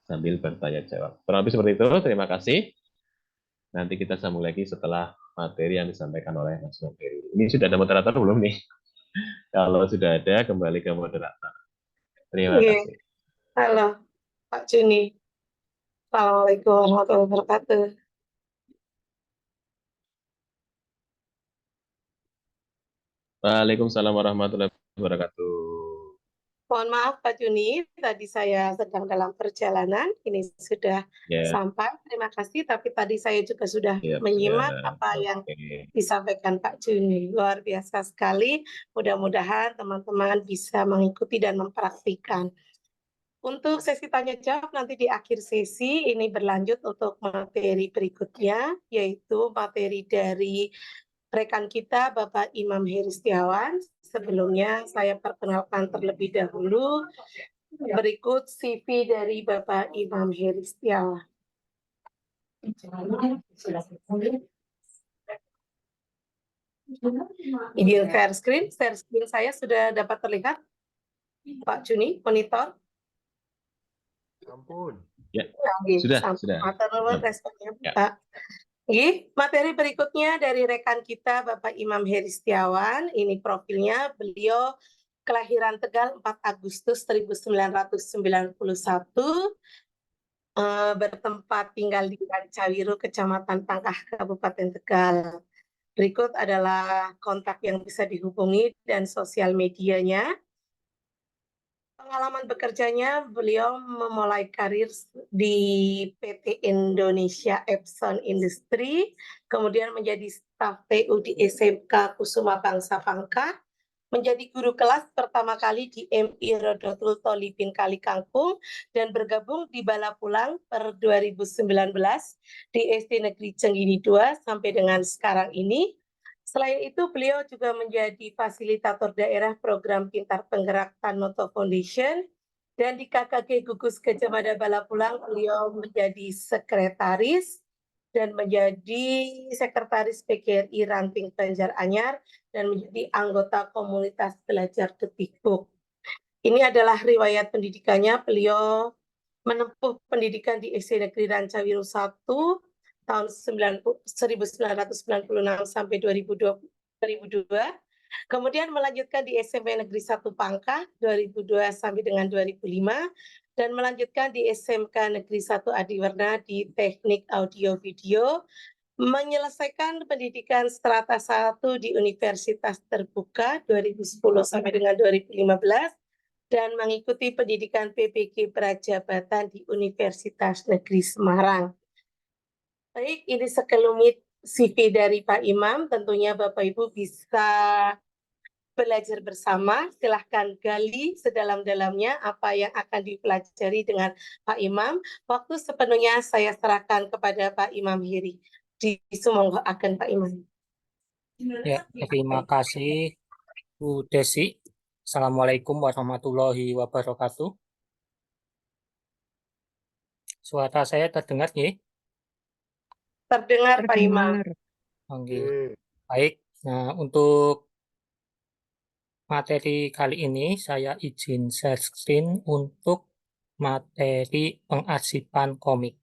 sambil bertanya jawab. Kurang lebih seperti itu. Terima kasih. Nanti kita sambung lagi setelah materi yang disampaikan oleh Mas Imam Hedi. Ini sudah ada moderator belum nih? Kalau sudah ada, kembali ke moderator. Terima Oke, kasih. halo Pak Juni. Assalamualaikum warahmatullahi wabarakatuh. Waalaikumsalam warahmatullahi wabarakatuh. Mohon maaf Pak Juni, tadi saya sedang dalam perjalanan, ini sudah Ya, sampai. Terima kasih, tapi tadi saya juga sudah siap, menyimak siap. apa yang Oke. disampaikan Pak Juni. Luar biasa sekali. Mudah-mudahan teman-teman bisa mengikuti dan mempraktikkan. Untuk sesi tanya jawab nanti di akhir sesi ini berlanjut untuk materi berikutnya, yaitu materi dari rekan kita Bapak Imam Heri Setiawan. Sebelumnya saya perkenalkan terlebih dahulu. Berikut CV dari Bapak Imam Heri Setiawan. Izin share screen saya sudah dapat terlihat, Pak Juni, monitor. Ampun. Ya, Oke, sudah. Matur responnya, Ya. Pak. Oke, materi berikutnya dari rekan kita Bapak Imam Heri Setiawan. Ini profilnya, beliau kelahiran Tegal 4 Agustus 1991, bertempat tinggal di Rancawiru, Kecamatan Pangkah, Kabupaten Tegal. Berikut adalah kontak yang bisa dihubungi dan sosial medianya. Pengalaman bekerjanya, beliau memulai karir di PT Indonesia Epson Industri, kemudian menjadi staf TU di SMK Kusuma Bangsa Pangkah, menjadi guru kelas pertama kali di MI Rodotul Tolipin Kali Kangkung, dan bergabung di Bala Pulang per 2019 di SD Negeri Cenggini II sampai dengan sekarang ini. Selain itu, beliau juga menjadi fasilitator daerah program Pintar Penggerak Tanoto Foundation, dan di KKG Gugus Gajah Mada Bala Pulang, beliau menjadi sekretaris dan menjadi sekretaris PGRI Ranting Banjaranyar dan menjadi anggota komunitas belajar Detikbook. Ini adalah riwayat pendidikannya. Beliau menempuh pendidikan di SD Negeri Rancawiru 1 tahun 1996 sampai 2002. Kemudian melanjutkan di SMP Negeri 1 Pangkah 2002 sampai dengan 2005, dan melanjutkan di SMK Negeri 1 Adiwarna di Teknik Audio Video, menyelesaikan pendidikan strata 1 di Universitas Terbuka 2010 sampai dengan 2015, dan mengikuti pendidikan PPG Prajabatan di Universitas Negeri Semarang. Baik, ini sekelumit CV dari Pak Imam. Tentunya Bapak Ibu bisa belajar bersama. Silahkan gali sedalam-dalamnya apa yang akan dipelajari dengan Pak Imam. Waktu sepenuhnya saya serahkan kepada Pak Imam Hiri. Disumonggo akan Pak Imam. Ya, terima kasih Bu Desi. Assalamualaikum warahmatullahi wabarakatuh. Suara saya terdengar ya? Terdengar Pak Imam. Oke. Baik. Nah, untuk materi kali ini saya izin share screen untuk materi pengarsipan komik.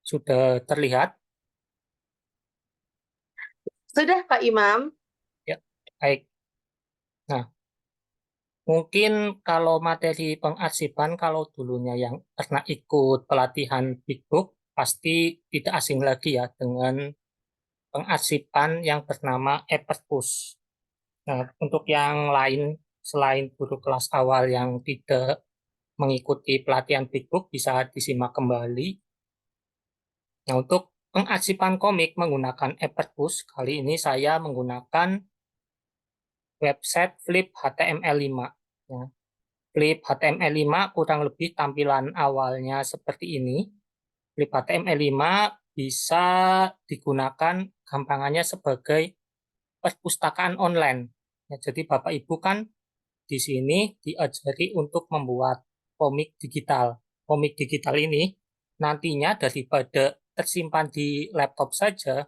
Sudah terlihat? Sudah Pak Imam. Ya, baik. Nah, mungkin kalau materi pengarsipan, kalau dulunya yang pernah ikut pelatihan Big Book, pasti tidak asing lagi ya dengan pengarsipan yang bernama ePerpus. Nah, untuk yang lain, selain guru kelas awal yang tidak mengikuti pelatihan Big Book, bisa disimak kembali. Nah, untuk pengarsipan komik menggunakan ePerpus, kali ini saya menggunakan website Flip HTML5. Ya. Flip HTML5 kurang lebih tampilan awalnya seperti ini. Flip HTML5 bisa digunakan gampangannya sebagai perpustakaan online. Ya, jadi Bapak Ibu kan di sini diajari untuk membuat komik digital. Komik digital ini nantinya daripada tersimpan di laptop saja,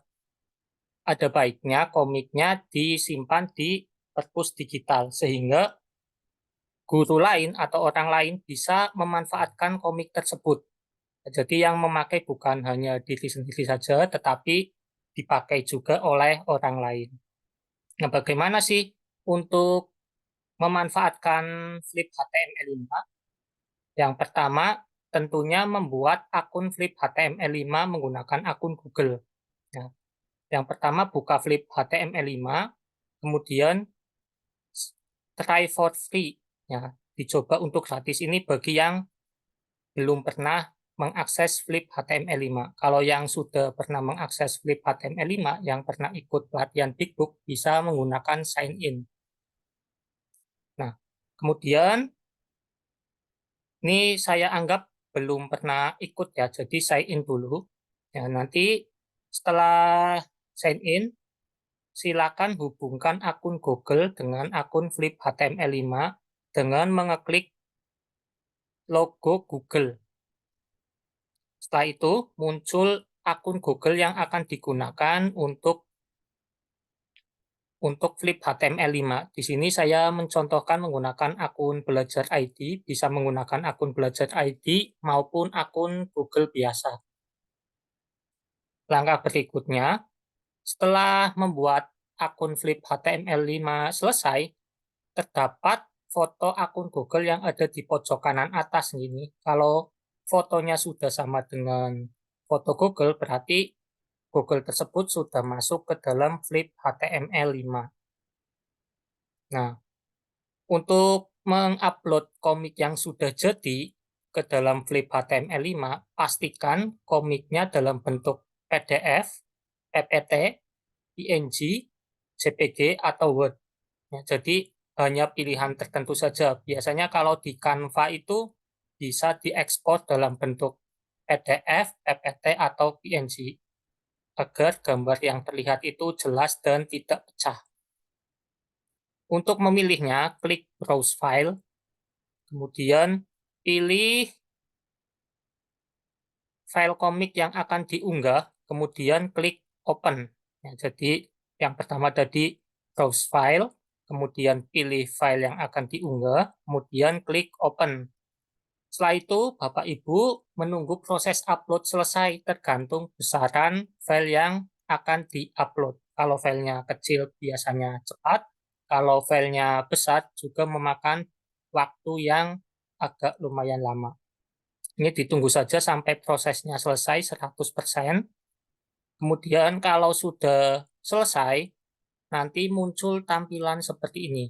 ada baiknya komiknya disimpan di perpus digital sehingga guru lain atau orang lain bisa memanfaatkan komik tersebut. Jadi yang memakai bukan hanya diri sendiri saja, tetapi dipakai juga oleh orang lain. Nah, bagaimana sih untuk memanfaatkan Flip HTML5? Yang pertama, tentunya membuat akun Flip HTML5 menggunakan akun Google. Nah, yang pertama buka Flip HTML5, kemudian try for free. Ya, dicoba untuk gratis ini bagi yang belum pernah mengakses Flip HTML5. Kalau yang sudah pernah mengakses Flip HTML5, yang pernah ikut pelatihan Big Book, bisa menggunakan sign in. Nah, kemudian ini saya anggap belum pernah ikut ya, jadi sign in dulu. Ya, nanti setelah sign in, silakan hubungkan akun Google dengan akun Flip HTML5 dengan mengeklik logo Google. Setelah itu muncul akun Google yang akan digunakan untuk Flip HTML5. Di sini saya mencontohkan menggunakan akun Belajar ID, bisa menggunakan akun Belajar ID maupun akun Google biasa. Langkah berikutnya, setelah membuat akun Flip HTML5 selesai, terdapat foto akun Google yang ada di pojok kanan atas ini. Kalau fotonya sudah sama dengan foto Google, berarti Google tersebut sudah masuk ke dalam Flip HTML5. Nah, untuk mengupload komik yang sudah jadi ke dalam Flip HTML5, pastikan komiknya dalam bentuk PDF, PPT, PNG, JPG, atau Word. Ya, jadi hanya pilihan tertentu saja. Biasanya kalau di Canva itu bisa diekspor dalam bentuk PDF, PPT, atau PNG agar gambar yang terlihat itu jelas dan tidak pecah. Untuk memilihnya, klik Browse File, kemudian pilih file komik yang akan diunggah, kemudian klik Open. Ya, jadi yang pertama tadi Browse File, kemudian pilih file yang akan diunggah, kemudian klik Open. Setelah itu, Bapak Ibu menunggu proses upload selesai tergantung besaran file yang akan di-upload. Kalau filenya kecil biasanya cepat, kalau filenya besar juga memakan waktu yang agak lumayan lama. Ini ditunggu saja sampai prosesnya selesai 100%. Kemudian kalau sudah selesai, nanti muncul tampilan seperti ini.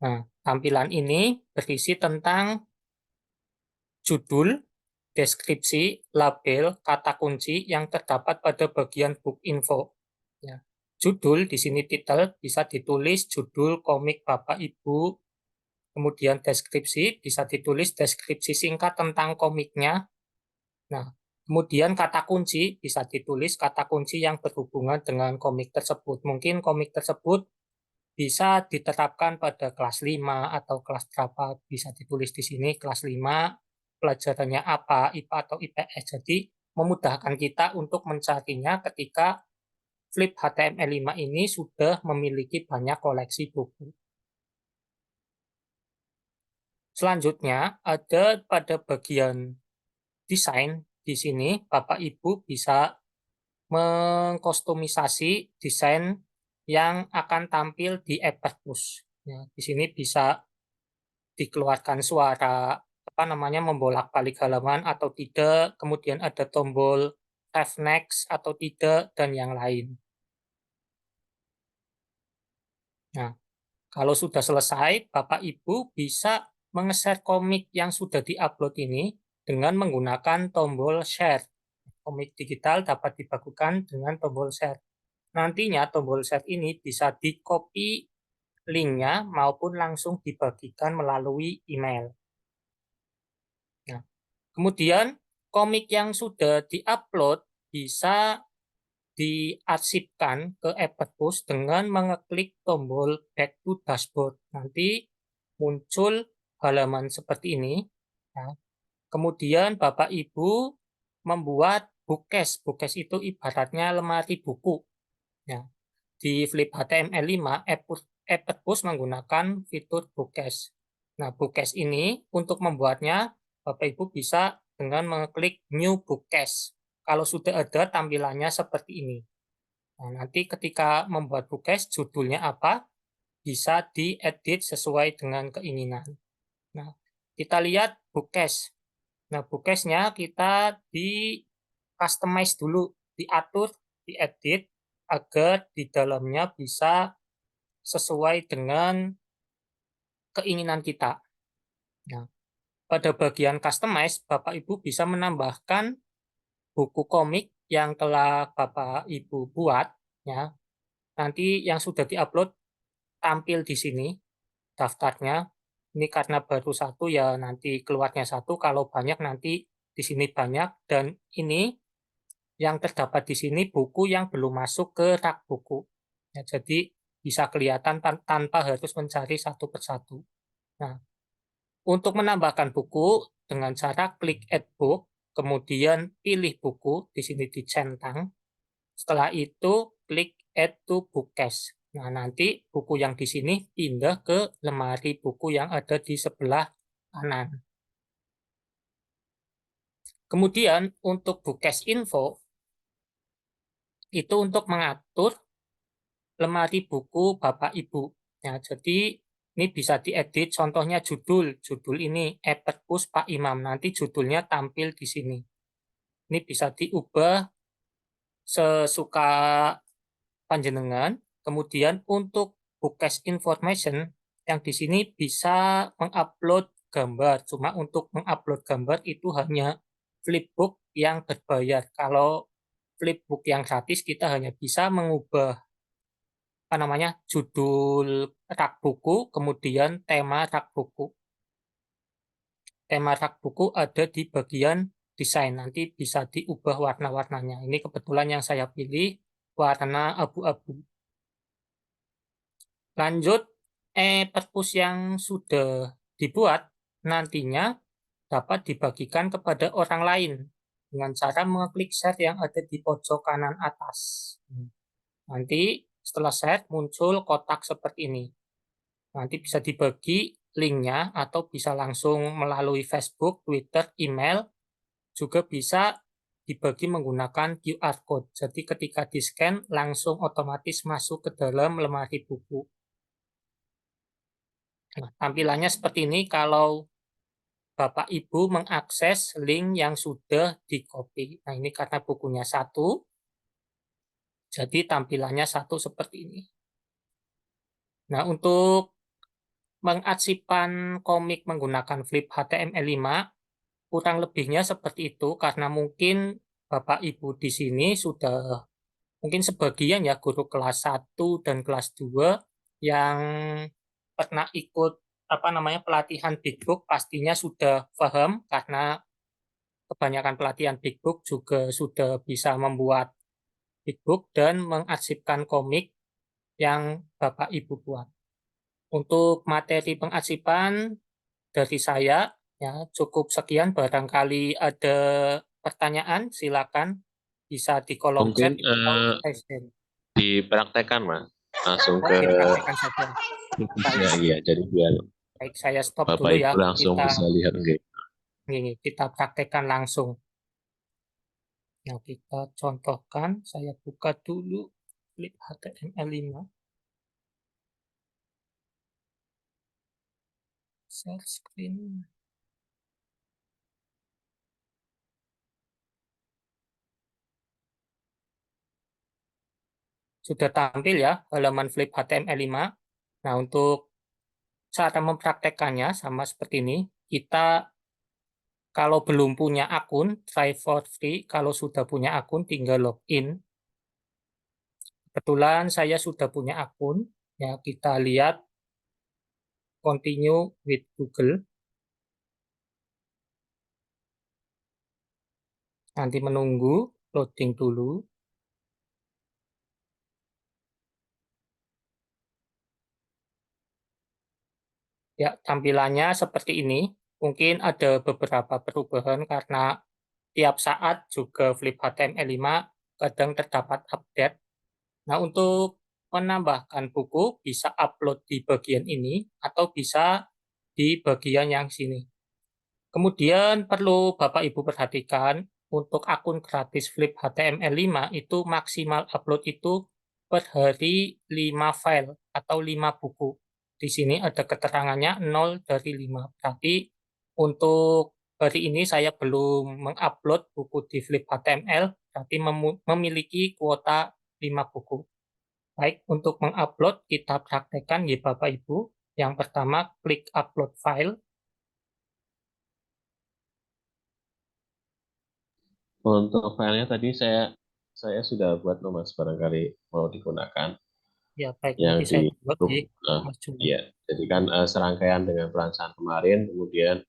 Nah, tampilan ini berisi tentang judul, deskripsi, label, kata kunci yang terdapat pada bagian book info. Ya. Judul di sini titel bisa ditulis judul komik Bapak Ibu, kemudian deskripsi bisa ditulis deskripsi singkat tentang komiknya. Nah, kemudian kata kunci bisa ditulis kata kunci yang berhubungan dengan komik tersebut. Mungkin komik tersebut bisa diterapkan pada kelas 5 atau kelas berapa, bisa ditulis di sini kelas 5, pelajarannya apa, IPA atau IPS. Jadi memudahkan kita untuk mencarinya ketika Flip HTML5 ini sudah memiliki banyak koleksi buku. Selanjutnya ada pada bagian desain. Di sini Bapak Ibu bisa mengkostumisasi desain yang akan tampil di e-perpus. Ya, di sini bisa dikeluarkan suara membolak-balik halaman atau tidak, kemudian ada tombol save next atau tidak, dan yang lain. Nah, kalau sudah selesai, Bapak Ibu bisa menge-share komik yang sudah di-upload ini dengan menggunakan tombol share. Komik digital dapat dibagikan dengan tombol share. Nantinya tombol share ini bisa di-copy linknya maupun langsung dibagikan melalui email. Nah, kemudian komik yang sudah di-upload bisa diarsipkan ke e-perpus dengan mengeklik tombol back to dashboard. Nanti muncul halaman seperti ini. Ya. Kemudian Bapak Ibu membuat bookcase. Bookcase itu ibaratnya lemari buku. Ya. Di Flip HTML5, e-perpus menggunakan fitur bookcase. Nah, bookcase ini untuk membuatnya Bapak Ibu bisa dengan mengeklik New Bookcase. Kalau sudah ada tampilannya seperti ini. Nah, nanti ketika membuat bookcase judulnya apa, bisa diedit sesuai dengan keinginan. Nah, kita lihat bookcase. Nah, bookcase-nya kita di customize dulu, diatur, diedit agar di dalamnya bisa sesuai dengan keinginan kita. Nah, pada bagian customize, Bapak Ibu bisa menambahkan buku komik yang telah Bapak Ibu buat, ya. Nanti yang sudah diupload tampil di sini daftarnya. Ini karena baru satu ya nanti keluarnya satu, kalau banyak nanti di sini banyak, dan ini yang terdapat di sini buku yang belum masuk ke rak buku. Ya, jadi bisa kelihatan tanpa harus mencari satu persatu. Nah, untuk menambahkan buku dengan cara klik Add Book, kemudian pilih buku, di sini dicentang. Setelah itu klik Add to Bookcase. Nah, nanti buku yang di sini pindah ke lemari buku yang ada di sebelah kanan. Kemudian untuk Bookcase Info, itu untuk mengatur lemari buku Bapak Ibu. Ya, jadi Ini bisa diedit, contohnya judul ini Perpus Pak Imam, nanti judulnya tampil di sini. Ini bisa diubah sesuka panjenengan. Kemudian untuk bookcast information yang di sini bisa mengupload gambar. Cuma untuk mengupload gambar itu hanya flipbook yang berbayar. Kalau flipbook yang gratis kita hanya bisa mengubah judul rak buku, kemudian tema rak buku. Tema rak buku ada di bagian desain, nanti bisa diubah warna-warnanya. Ini kebetulan yang saya pilih warna abu-abu. Lanjut, perpus yang sudah dibuat nantinya dapat dibagikan kepada orang lain dengan cara mengklik share yang ada di pojok kanan atas. Nanti setelah share muncul kotak seperti ini. Nanti bisa dibagi linknya atau bisa langsung melalui Facebook, Twitter, email. Juga bisa dibagi menggunakan QR Code. Jadi ketika di-scan langsung otomatis masuk ke dalam lemari buku. Nah, tampilannya seperti ini kalau Bapak Ibu mengakses link yang sudah di-copy. Nah, ini karena bukunya satu, jadi tampilannya satu seperti ini. Nah, untuk mengarsipkan komik menggunakan Flip HTML5, kurang lebihnya seperti itu, karena mungkin Bapak Ibu di sini sudah, mungkin sebagian ya guru kelas 1 dan kelas 2 yang pernah ikut pelatihan Big Book pastinya sudah paham, karena kebanyakan pelatihan Big Book juga sudah bisa membuat Big Book dan mengarsipkan komik yang Bapak Ibu buat. Untuk materi pengarsipan dari saya ya cukup sekian. Barangkali ada pertanyaan, silakan bisa di kolom chat Mungkin atau share. dipraktekkan, Mas. Langsung ke Dipraktekkan saja. ya, iya. Jadi biar Baik, saya stop Bapak dulu Ibu ya. langsung bisa lihat. Kita praktekkan langsung. Nah, kita contohkan. Saya buka dulu Flip HTML5. Share screen. Sudah tampil ya halaman Flip HTML5. Nah, untuk cara mempraktekannya sama seperti ini. Kita kalau belum punya akun, try for free. Kalau sudah punya akun, tinggal login. Kebetulan saya sudah punya akun. Ya, kita lihat continue with Google. Nanti menunggu loading dulu. Ya, tampilannya seperti ini. Mungkin ada beberapa perubahan karena tiap saat juga Flip HTML5 kadang terdapat update. Nah, untuk menambahkan buku bisa upload di bagian ini atau bisa di bagian yang sini. Kemudian perlu Bapak Ibu perhatikan untuk akun gratis Flip HTML5 itu maksimal upload itu per hari 5 file atau 5 buku. Di sini ada keterangannya 0 dari 5. Berarti untuk hari ini saya belum mengupload buku di Flip HTML, berarti memiliki kuota 5 buku. Baik, untuk mengupload kita praktekkan ya Bapak Ibu. Yang pertama klik upload file. Untuk filenya tadi saya sudah buat loh, Mas, barangkali mau digunakan Ya, baik, yang nanti saya di buat grup. di Mas Juna. Iya, jadi kan serangkaian dengan perancangan kemarin, kemudian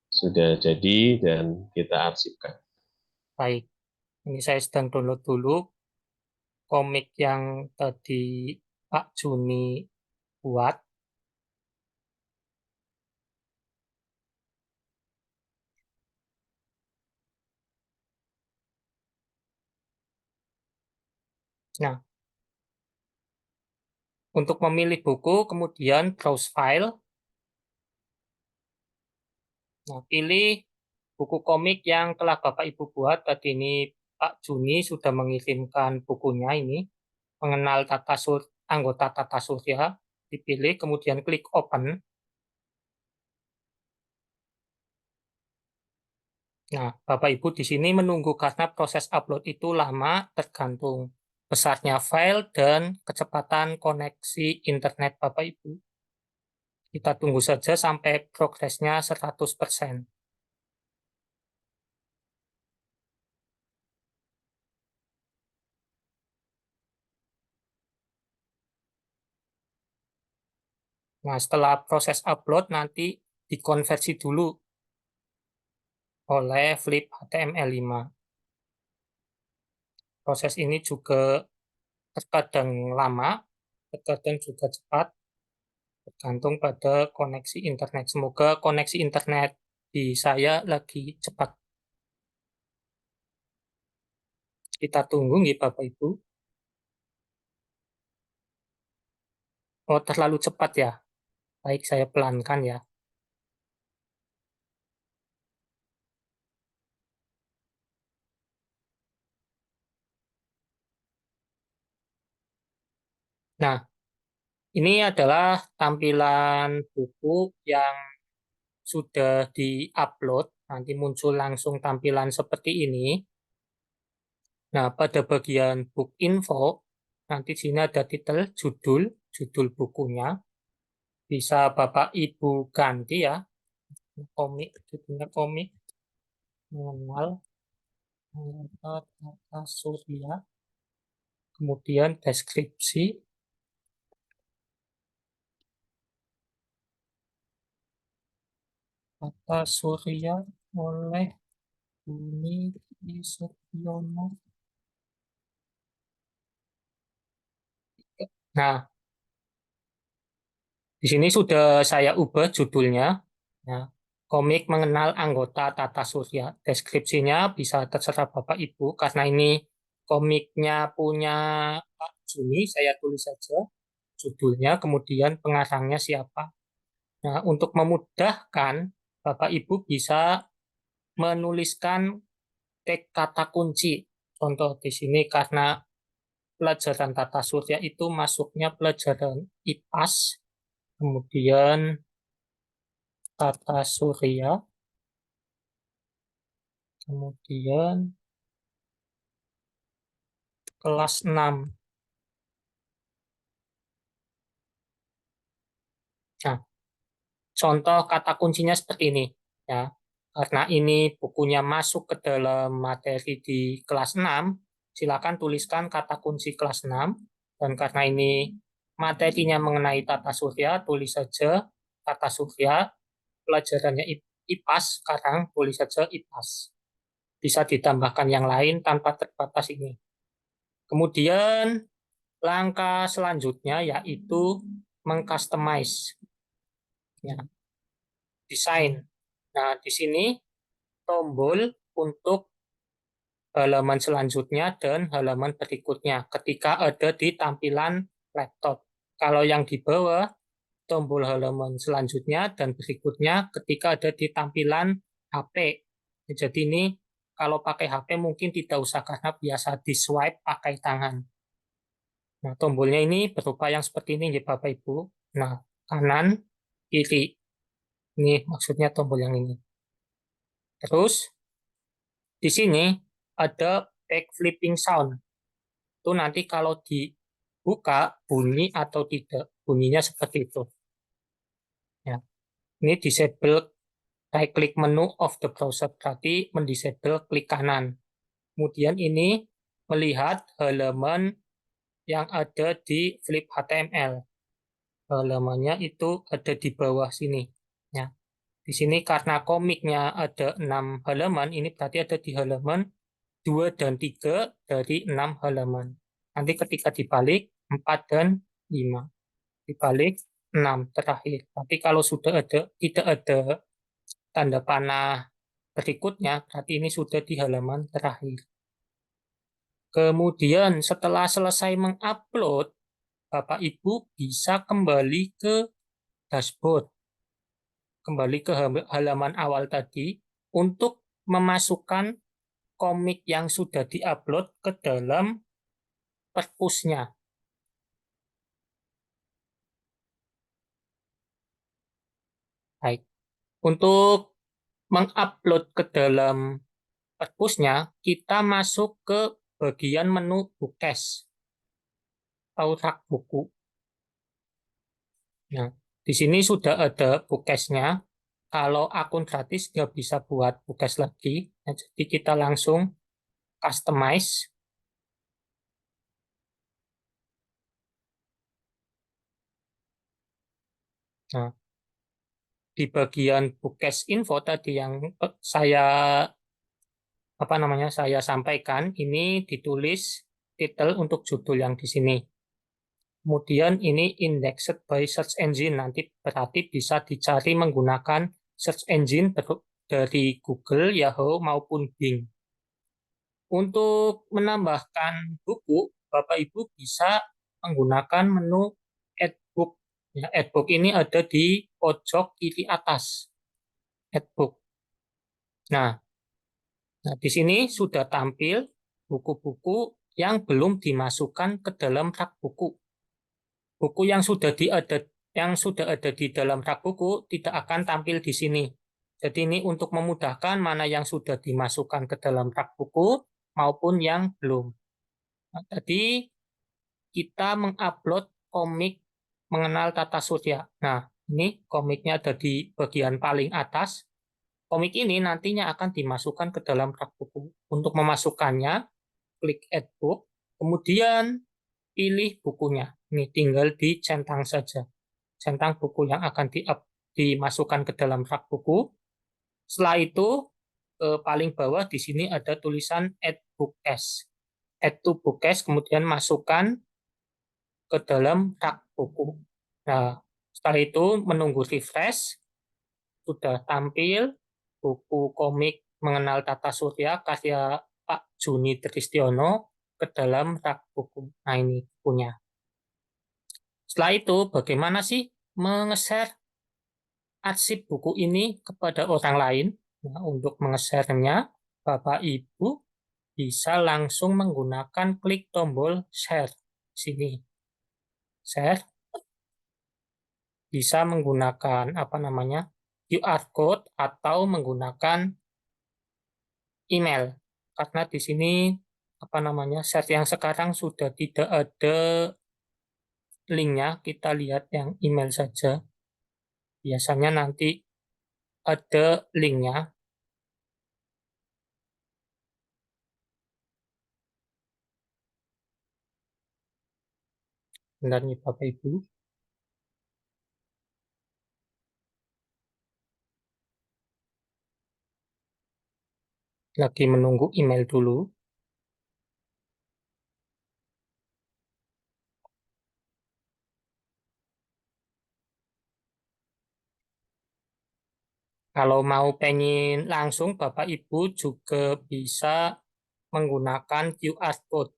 sudah jadi dan kita arsipkan. Baik, ini saya sedang download dulu komik yang tadi Pak Juni buat. Nah, untuk memilih buku, kemudian browse file. Nah, pilih buku komik yang telah Bapak Ibu buat. Tadi ini Pak Juni sudah mengirimkan bukunya ini, mengenal anggota Tata Surya. dipilih, kemudian klik open. Nah, Bapak Ibu di sini menunggu karena proses upload itu lama tergantung besarnya file dan kecepatan koneksi internet Bapak Ibu. Kita tunggu saja sampai progresnya 100%. Nah, setelah proses upload nanti dikonversi dulu oleh Flip HTML5. Proses ini juga terkadang lama, terkadang juga cepat, tergantung pada koneksi internet. Semoga koneksi internet di saya lagi cepat. Kita tunggu nih Bapak Ibu. Oh, terlalu cepat ya. Baik, saya pelankan ya. Nah, ini adalah tampilan buku yang sudah di-upload. Nanti muncul langsung tampilan seperti ini. Nah, pada bagian book info, nanti di sini ada titel, judul bukunya. Bisa Bapak Ibu ganti ya. Komik, judulnya komik. Mengenal Tata Surya. Kemudian deskripsi. Tata Surya oleh Buni Isutyono. Nah, di sini sudah saya ubah judulnya. Nah, komik mengenal anggota Tata Surya. Deskripsinya bisa terserah Bapak Ibu, karena ini komiknya punya Pak Juni, saya tulis saja judulnya, kemudian pengarangnya siapa. Nah, untuk memudahkan, Bapak Ibu bisa menuliskan tag kata kunci. Contoh di sini karena pelajaran Tata Surya itu masuknya pelajaran IPAS, kemudian Tata Surya, kemudian kelas 6. Nah, contoh kata kuncinya seperti ini ya. Karena ini bukunya masuk ke dalam materi di kelas 6, silakan tuliskan kata kunci kelas 6. Dan karena ini materinya mengenai Tata Surya, tulis saja Tata Surya, pelajarannya IPAS, sekarang tulis saja IPAS. Bisa ditambahkan yang lain tanpa terbatas ini. Kemudian langkah selanjutnya yaitu mengcustomize ya, desain. Nah, di sini tombol untuk halaman selanjutnya dan halaman berikutnya ketika ada di tampilan laptop. Kalau yang di bawah, tombol halaman selanjutnya dan berikutnya ketika ada di tampilan HP. Jadi ini kalau pakai HP mungkin tidak usah karena biasa di swipe pakai tangan. Nah, tombolnya ini berupa yang seperti ini ya Bapak Ibu. Nah, kanan, kiri. Ini maksudnya tombol yang ini. Terus, di sini ada back flipping sound. Itu nanti kalau dibuka, bunyi atau tidak. Bunyinya seperti itu. Ya. Ini disable right click menu of the browser. Berarti mendisable klik kanan. Kemudian ini melihat halaman yang ada di Flip HTML. Halamannya itu ada di bawah sini. Ya. Di sini karena komiknya ada 6 halaman, ini berarti ada di halaman 2 dan 3 dari 6 halaman. Nanti ketika dibalik, 4 dan 5. Dibalik, 6 terakhir. Tapi kalau sudah tidak ada tanda panah berikutnya, berarti ini sudah di halaman terakhir. Kemudian setelah selesai mengupload, Bapak Ibu bisa kembali ke dashboard. Kembali ke halaman awal tadi untuk memasukkan komik yang sudah diupload ke dalam perpusnya. Baik. Untuk mengupload ke dalam perpusnya, kita masuk ke bagian menu bookcase atau rak buku. Nah, di sini sudah ada bookcase-nya. Kalau akun gratis nggak bisa buat bookcase lagi. Nah, jadi kita langsung customize. Nah, di bagian bookcase info tadi yang saya sampaikan, ini ditulis title untuk judul yang di sini. Kemudian ini indexed by search engine, nanti berarti bisa dicari menggunakan search engine dari Google, Yahoo, maupun Bing. Untuk menambahkan buku, Bapak Ibu bisa menggunakan menu Add Book. Ya, Add Book ini ada di pojok kiri atas. Add Book. Nah, di sini sudah tampil buku-buku yang belum dimasukkan ke dalam rak buku. Buku yang sudah ada di dalam rak buku tidak akan tampil di sini. Jadi ini untuk memudahkan mana yang sudah dimasukkan ke dalam rak buku maupun yang belum. Nah, tadi kita mengupload komik mengenal Tata Surya. Nah, ini komiknya ada di bagian paling atas. Komik ini nantinya akan dimasukkan ke dalam rak buku. Untuk memasukkannya, klik Add Book, kemudian pilih bukunya. Ini tinggal dicentang saja. Centang buku yang akan dimasukkan ke dalam rak buku. Setelah itu, paling bawah di sini ada tulisan Add Bookcase. Add to Bookcase, kemudian masukkan ke dalam rak buku. Nah, setelah itu menunggu refresh, sudah tampil buku komik mengenal Tata Surya karya Pak Juni Tristiono ke dalam rak buku. Nah, ini bukunya. Setelah itu, bagaimana sih menge-share arsip buku ini kepada orang lain? Nah, untuk menge-share-nya, Bapak Ibu bisa langsung menggunakan klik tombol share. Sini. Share. Bisa menggunakan QR code atau menggunakan email. Karena di sini share yang sekarang sudah tidak ada linknya, kita lihat yang email saja. Biasanya nanti ada linknya. Bentar nih Bapak Ibu. Lagi menunggu email dulu. Kalau mau pengen langsung, Bapak Ibu juga bisa menggunakan QR code.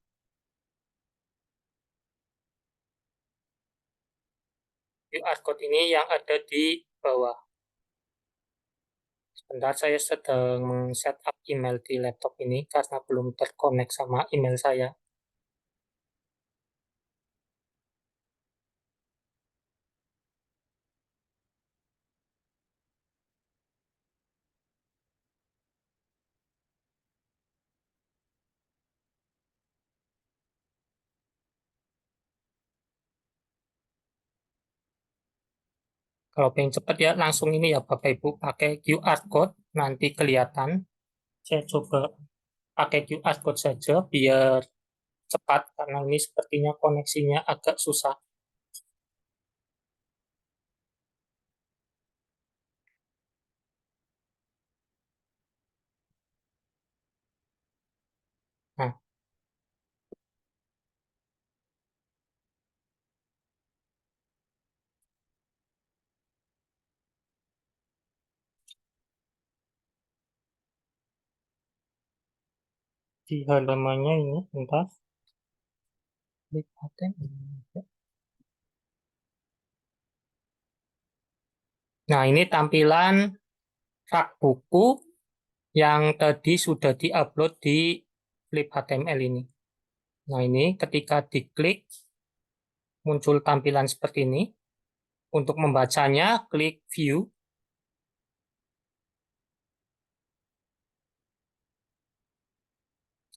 QR code ini yang ada di bawah. Sebentar, saya sedang men-setup email di laptop ini karena belum terkonek sama email saya. Kalau pengen cepat ya langsung ini ya Bapak Ibu pakai QR code nanti kelihatan. Saya coba pakai QR code saja biar cepat karena ini sepertinya koneksinya agak susah. Nah, di halamannya ini bentar. Nah, ini tampilan rak buku yang tadi sudah diupload di Flip HTML ini. Nah, ini ketika diklik muncul tampilan seperti ini. Untuk membacanya, klik View.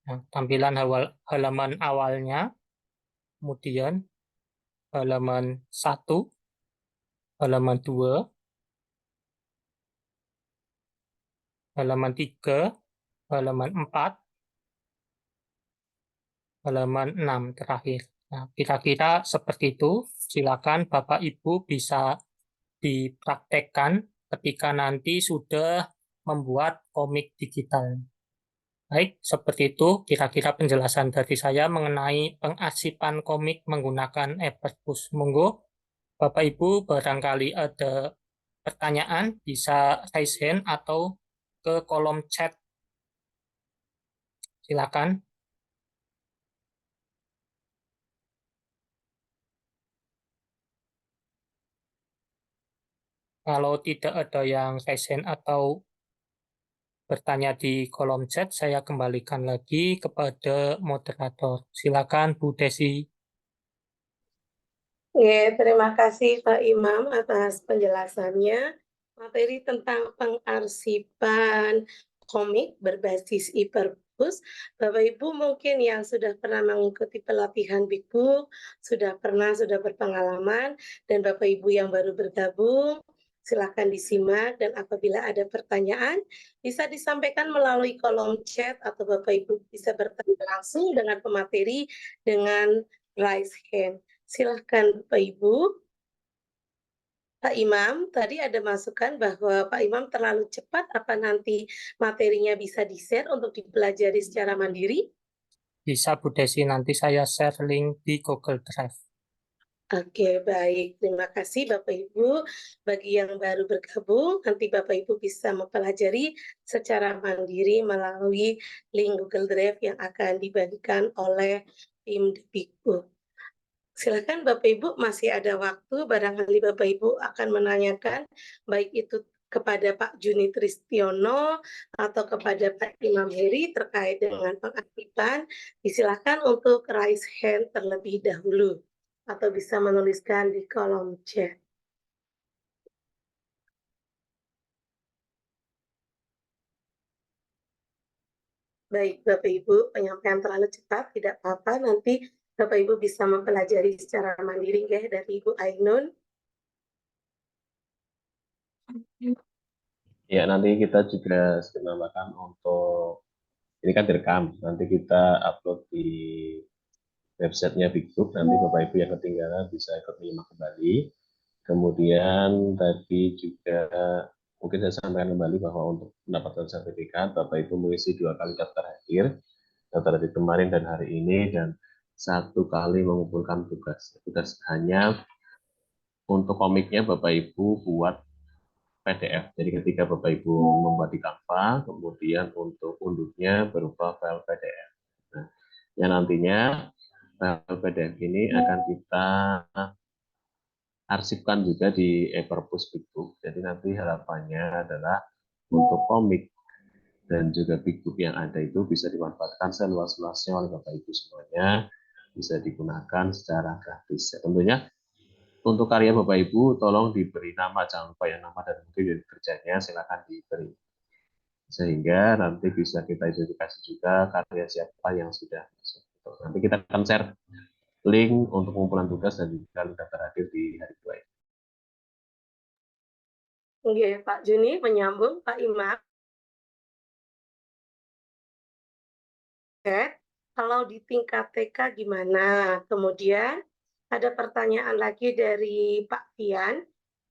Nah, tampilan halaman awalnya, kemudian halaman 1, halaman 2, halaman 3, halaman 4, halaman 6 terakhir. Nah, kira-kira seperti itu. Silakan Bapak Ibu bisa dipraktekkan ketika nanti sudah membuat komik digital. Baik, seperti itu kira-kira penjelasan dari saya mengenai pengarsipan komik menggunakan ePerpus. Monggo, Bapak Ibu barangkali ada pertanyaan, bisa raise hand atau ke kolom chat. Silakan. Kalau tidak ada yang raise hand atau bertanya di kolom chat, saya kembalikan lagi kepada moderator. Silakan Bu Desi. Terima kasih Pak Imam atas penjelasannya. Materi tentang pengarsipan komik berbasis ePerpus. Bapak Ibu mungkin yang sudah pernah mengikuti pelatihan Big Book, sudah berpengalaman, dan Bapak Ibu yang baru bergabung, silakan disimak, dan apabila ada pertanyaan, bisa disampaikan melalui kolom chat, atau Bapak Ibu bisa bertanya langsung dengan pemateri dengan raise hand. Silahkan Bapak Ibu. Pak Imam, tadi ada masukan bahwa Pak Imam terlalu cepat, apa nanti materinya bisa di-share untuk dipelajari secara mandiri? Bisa Bu Desi, nanti saya share link di Google Drive. Oke, baik. Terima kasih Bapak Ibu. Bagi yang baru bergabung, nanti Bapak Ibu bisa mempelajari secara mandiri melalui link Google Drive yang akan dibagikan oleh tim The Big Book. Silakan Bapak Ibu, masih ada waktu, barangkali Bapak Ibu akan menanyakan, baik itu kepada Pak Juni Tristiono atau kepada Pak Imam Heri terkait dengan pengaktifan, disilakan untuk raise hand terlebih dahulu, atau bisa menuliskan di kolom chat. Baik Bapak Ibu, penyampaian terlalu cepat, tidak apa-apa, nanti Bapak Ibu bisa mempelajari secara mandiri ya dari Ibu Ainun. Ya, nanti kita juga menambahkan untuk ini kan direkam, nanti kita upload di websitenya Big Book, nanti Bapak Ibu yang ketinggalan bisa ikut menyimak kembali. Kemudian tadi juga mungkin saya sampaikan kembali bahwa untuk mendapatkan sertifikat, Bapak Ibu mengisi 2 kali daftar hadir dari kemarin dan hari ini, dan 1 kali mengumpulkan tugas. Tugas hanya untuk komiknya Bapak Ibu buat PDF. Jadi ketika Bapak Ibu membuat di Canva, kemudian untuk unduhnya berupa file PDF. Nah, yang nantinya file PDF ini akan kita arsipkan juga di ePerpus Big Book. Jadi nanti harapannya adalah untuk komik dan juga Big Book yang ada itu bisa dimanfaatkan seluas-luasnya oleh Bapak Ibu semuanya, bisa digunakan secara gratis. Ya, tentunya untuk karya Bapak Ibu tolong diberi nama, jangan lupa ya nama dan mungkin kerjanya silakan diberi. Sehingga nanti bisa kita identifikasi juga karya siapa yang sudah masuk. Nanti kita akan share link untuk pengumpulan tugas dan juga link daftar hadir di hari 2 ini. Oke, Pak Juni menyambung Pak Imam. Kalau di tingkat TK gimana? Kemudian ada pertanyaan lagi dari Pak Tian.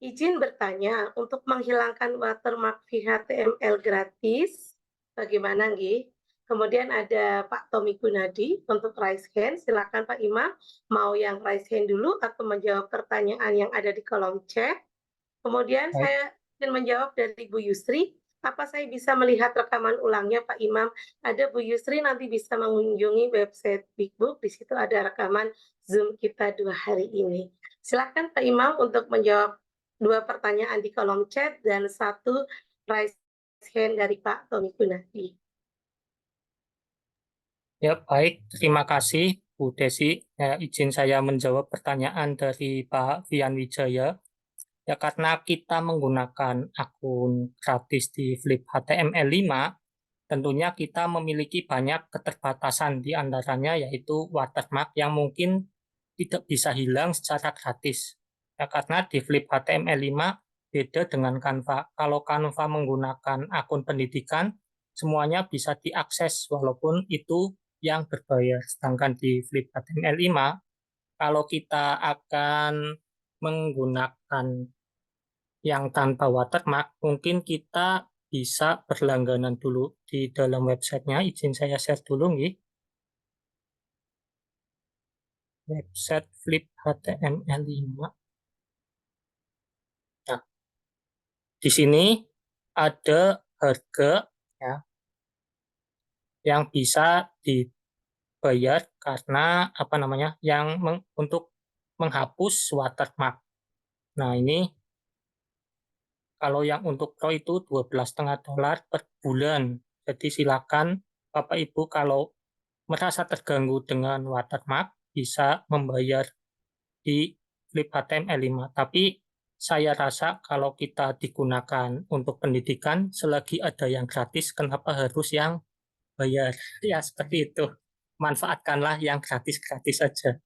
Izin bertanya, untuk menghilangkan watermark HTML gratis, bagaimana nggih? Kemudian ada Pak Tommy Gunadi untuk raise hand. Silakan Pak Imam, mau yang raise hand dulu atau menjawab pertanyaan yang ada di kolom chat. Kemudian saya ingin menjawab dari Bu Yusri. Apa saya bisa melihat rekaman ulangnya Pak Imam? Ada Bu Yusri, nanti bisa mengunjungi website Big Book. Di situ ada rekaman Zoom kita 2 hari ini. Silakan Pak Imam untuk menjawab 2 pertanyaan di kolom chat dan 1 raise hand dari Pak Tommy Gunadi. Ya, baik. Terima kasih, Bu Desi. Izin saya menjawab pertanyaan dari Pak Vian Wijaya. Ya, karena kita menggunakan akun gratis di Flip HTML5, tentunya kita memiliki banyak keterbatasan, di antaranya yaitu watermark yang mungkin tidak bisa hilang secara gratis. Ya, karena di Flip HTML5 beda dengan Canva. Kalau Canva menggunakan akun pendidikan, semuanya bisa diakses walaupun itu yang berbayar. Sedangkan di Flip HTML5, kalau kita akan menggunakan yang tanpa watermark, mungkin kita bisa berlangganan dulu di dalam websitenya. Izin saya share dulu nih. Website Flip HTML5. Nah, di sini ada harga ya yang bisa dibayar karena apa namanya? Untuk menghapus watermark. Nah, ini kalau yang untuk Pro itu $12,5 per bulan. Jadi silakan Bapak Ibu kalau merasa terganggu dengan watermark bisa membayar di Flip HTML5. Tapi saya rasa kalau kita digunakan untuk pendidikan, selagi ada yang gratis, kenapa harus yang bayar? Ya, seperti itu. Manfaatkanlah yang gratis-gratis saja.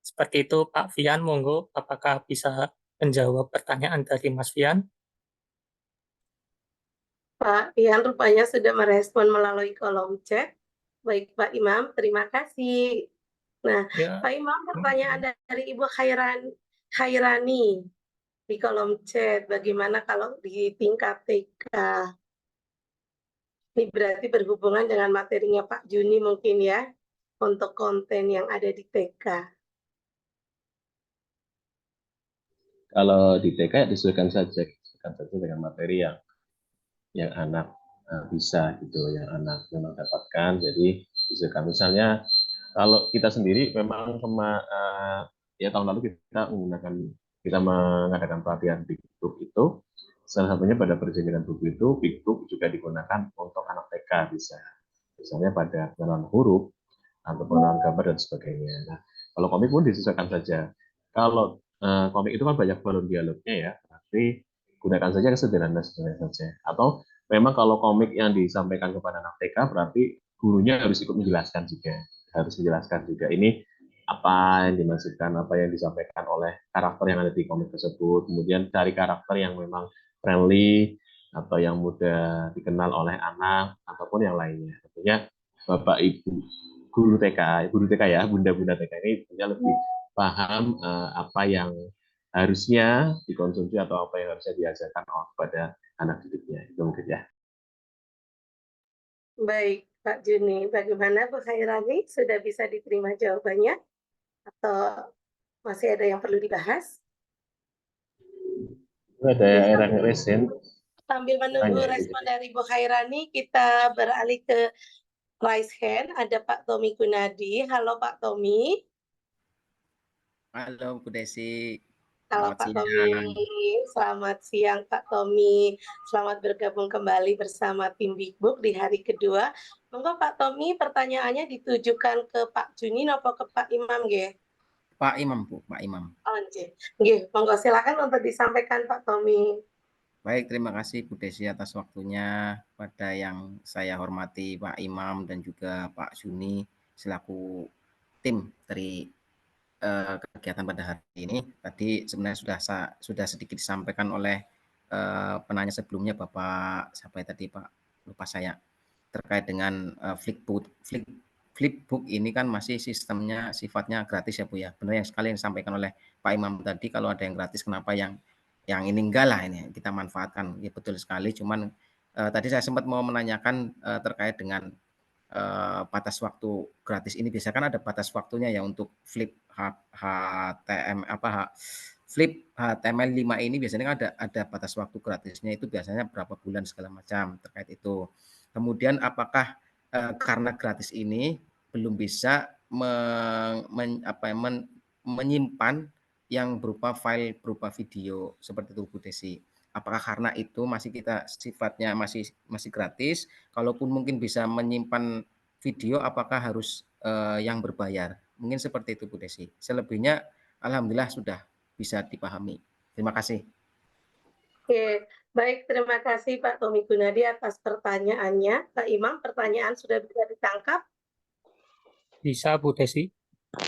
Seperti itu, Pak Fian, monggo, apakah bisa menjawab pertanyaan dari Mas Fian? Pak Ian rupanya sudah merespon melalui kolom chat. Baik Pak Imam, terima kasih. Nah, Ya, Pak Imam, pertanyaan dari Ibu Khairani di kolom chat, bagaimana kalau di tingkat TK? Ini berarti berhubungan dengan materinya Pak Juni mungkin ya, untuk konten yang ada di TK. Kalau di TK disesuaikan saja dengan materi yang anak bisa gitu, yang anak memang dapatkan. Jadi disesuaikan. Misalnya kalau kita sendiri memang ya tahun lalu kita mengadakan pelatihan Big Book itu, salah satunya pada perjanjian buku itu Big Book juga digunakan untuk anak TK bisa. Misalnya pada pengenalan huruf atau pengenalan gambar dan sebagainya. Nah, kalau komik pun disesuaikan saja. Kalau komik itu kan banyak balon dialognya ya, berarti gunakan saja kesederhanaan saja. Atau memang kalau komik yang disampaikan kepada anak TK berarti gurunya harus ikut menjelaskan juga, ini apa yang dimaksudkan, apa yang disampaikan oleh karakter yang ada di komik tersebut. Kemudian cari karakter yang memang friendly atau yang mudah dikenal oleh anak ataupun yang lainnya. Tentunya Bapak Ibu guru TK ya, bunda-bunda TK ini tentunya lebih paham apa yang harusnya dikonsumsi atau apa yang harusnya diajarkan kepada anak didiknya. Itu mungkin ya. Baik, Pak Juni, bagaimana Bu Khairani? Sudah bisa diterima jawabannya? Atau masih ada yang perlu dibahas? Ada Oke, yang resen. sambil menunggu respon dari Bu Khairani, kita beralih ke raise hand. Ada Pak Tommy Gunadi. Halo Pak Tommy. Halo Bu Desi. Halo Selamat Pak siang. Tommy. Selamat siang Pak Tommy. Selamat bergabung kembali bersama tim Big Book di hari kedua. Monggo Pak Tommy, pertanyaannya ditujukan ke Pak Juni atau ke Pak Imam nggih? Pak Imam, Bu, Pak Imam. Oh, nggih. Monggo silakan untuk disampaikan Pak Tommy. Baik, terima kasih Bu Desi atas waktunya. Pada yang saya hormati Pak Imam dan juga Pak Juni selaku tim dari kegiatan pada hari ini. Tadi sebenarnya sudah sedikit disampaikan oleh penanya sebelumnya Bapak siapa tadi Pak, lupa saya, terkait dengan Flipbook ini kan masih sistemnya sifatnya gratis ya Bu ya. Benar yang sekali yang disampaikan oleh Pak Imam tadi, kalau ada yang gratis kenapa yang ini enggak lah, ini kita manfaatkan. Ya betul sekali, cuman tadi saya sempat mau menanyakan terkait dengan batas waktu gratis ini. Biasanya kan ada batas waktunya ya untuk Flip HTML5 ini, biasanya kan ada batas waktu gratisnya, itu biasanya berapa bulan segala macam terkait itu. Kemudian apakah karena gratis ini belum bisa menyimpan yang berupa file berupa video seperti itu Bu Desi? Apakah karena itu kita sifatnya masih gratis, kalaupun mungkin bisa menyimpan video, apakah harus yang berbayar? Mungkin seperti itu Bu Desi. Selebihnya alhamdulillah sudah bisa dipahami. Terima kasih. Oke, Baik, terima kasih Pak Tommy Gunadi atas pertanyaannya. Pak Imam, pertanyaan sudah bisa ditangkap? Bisa, Bu Desi?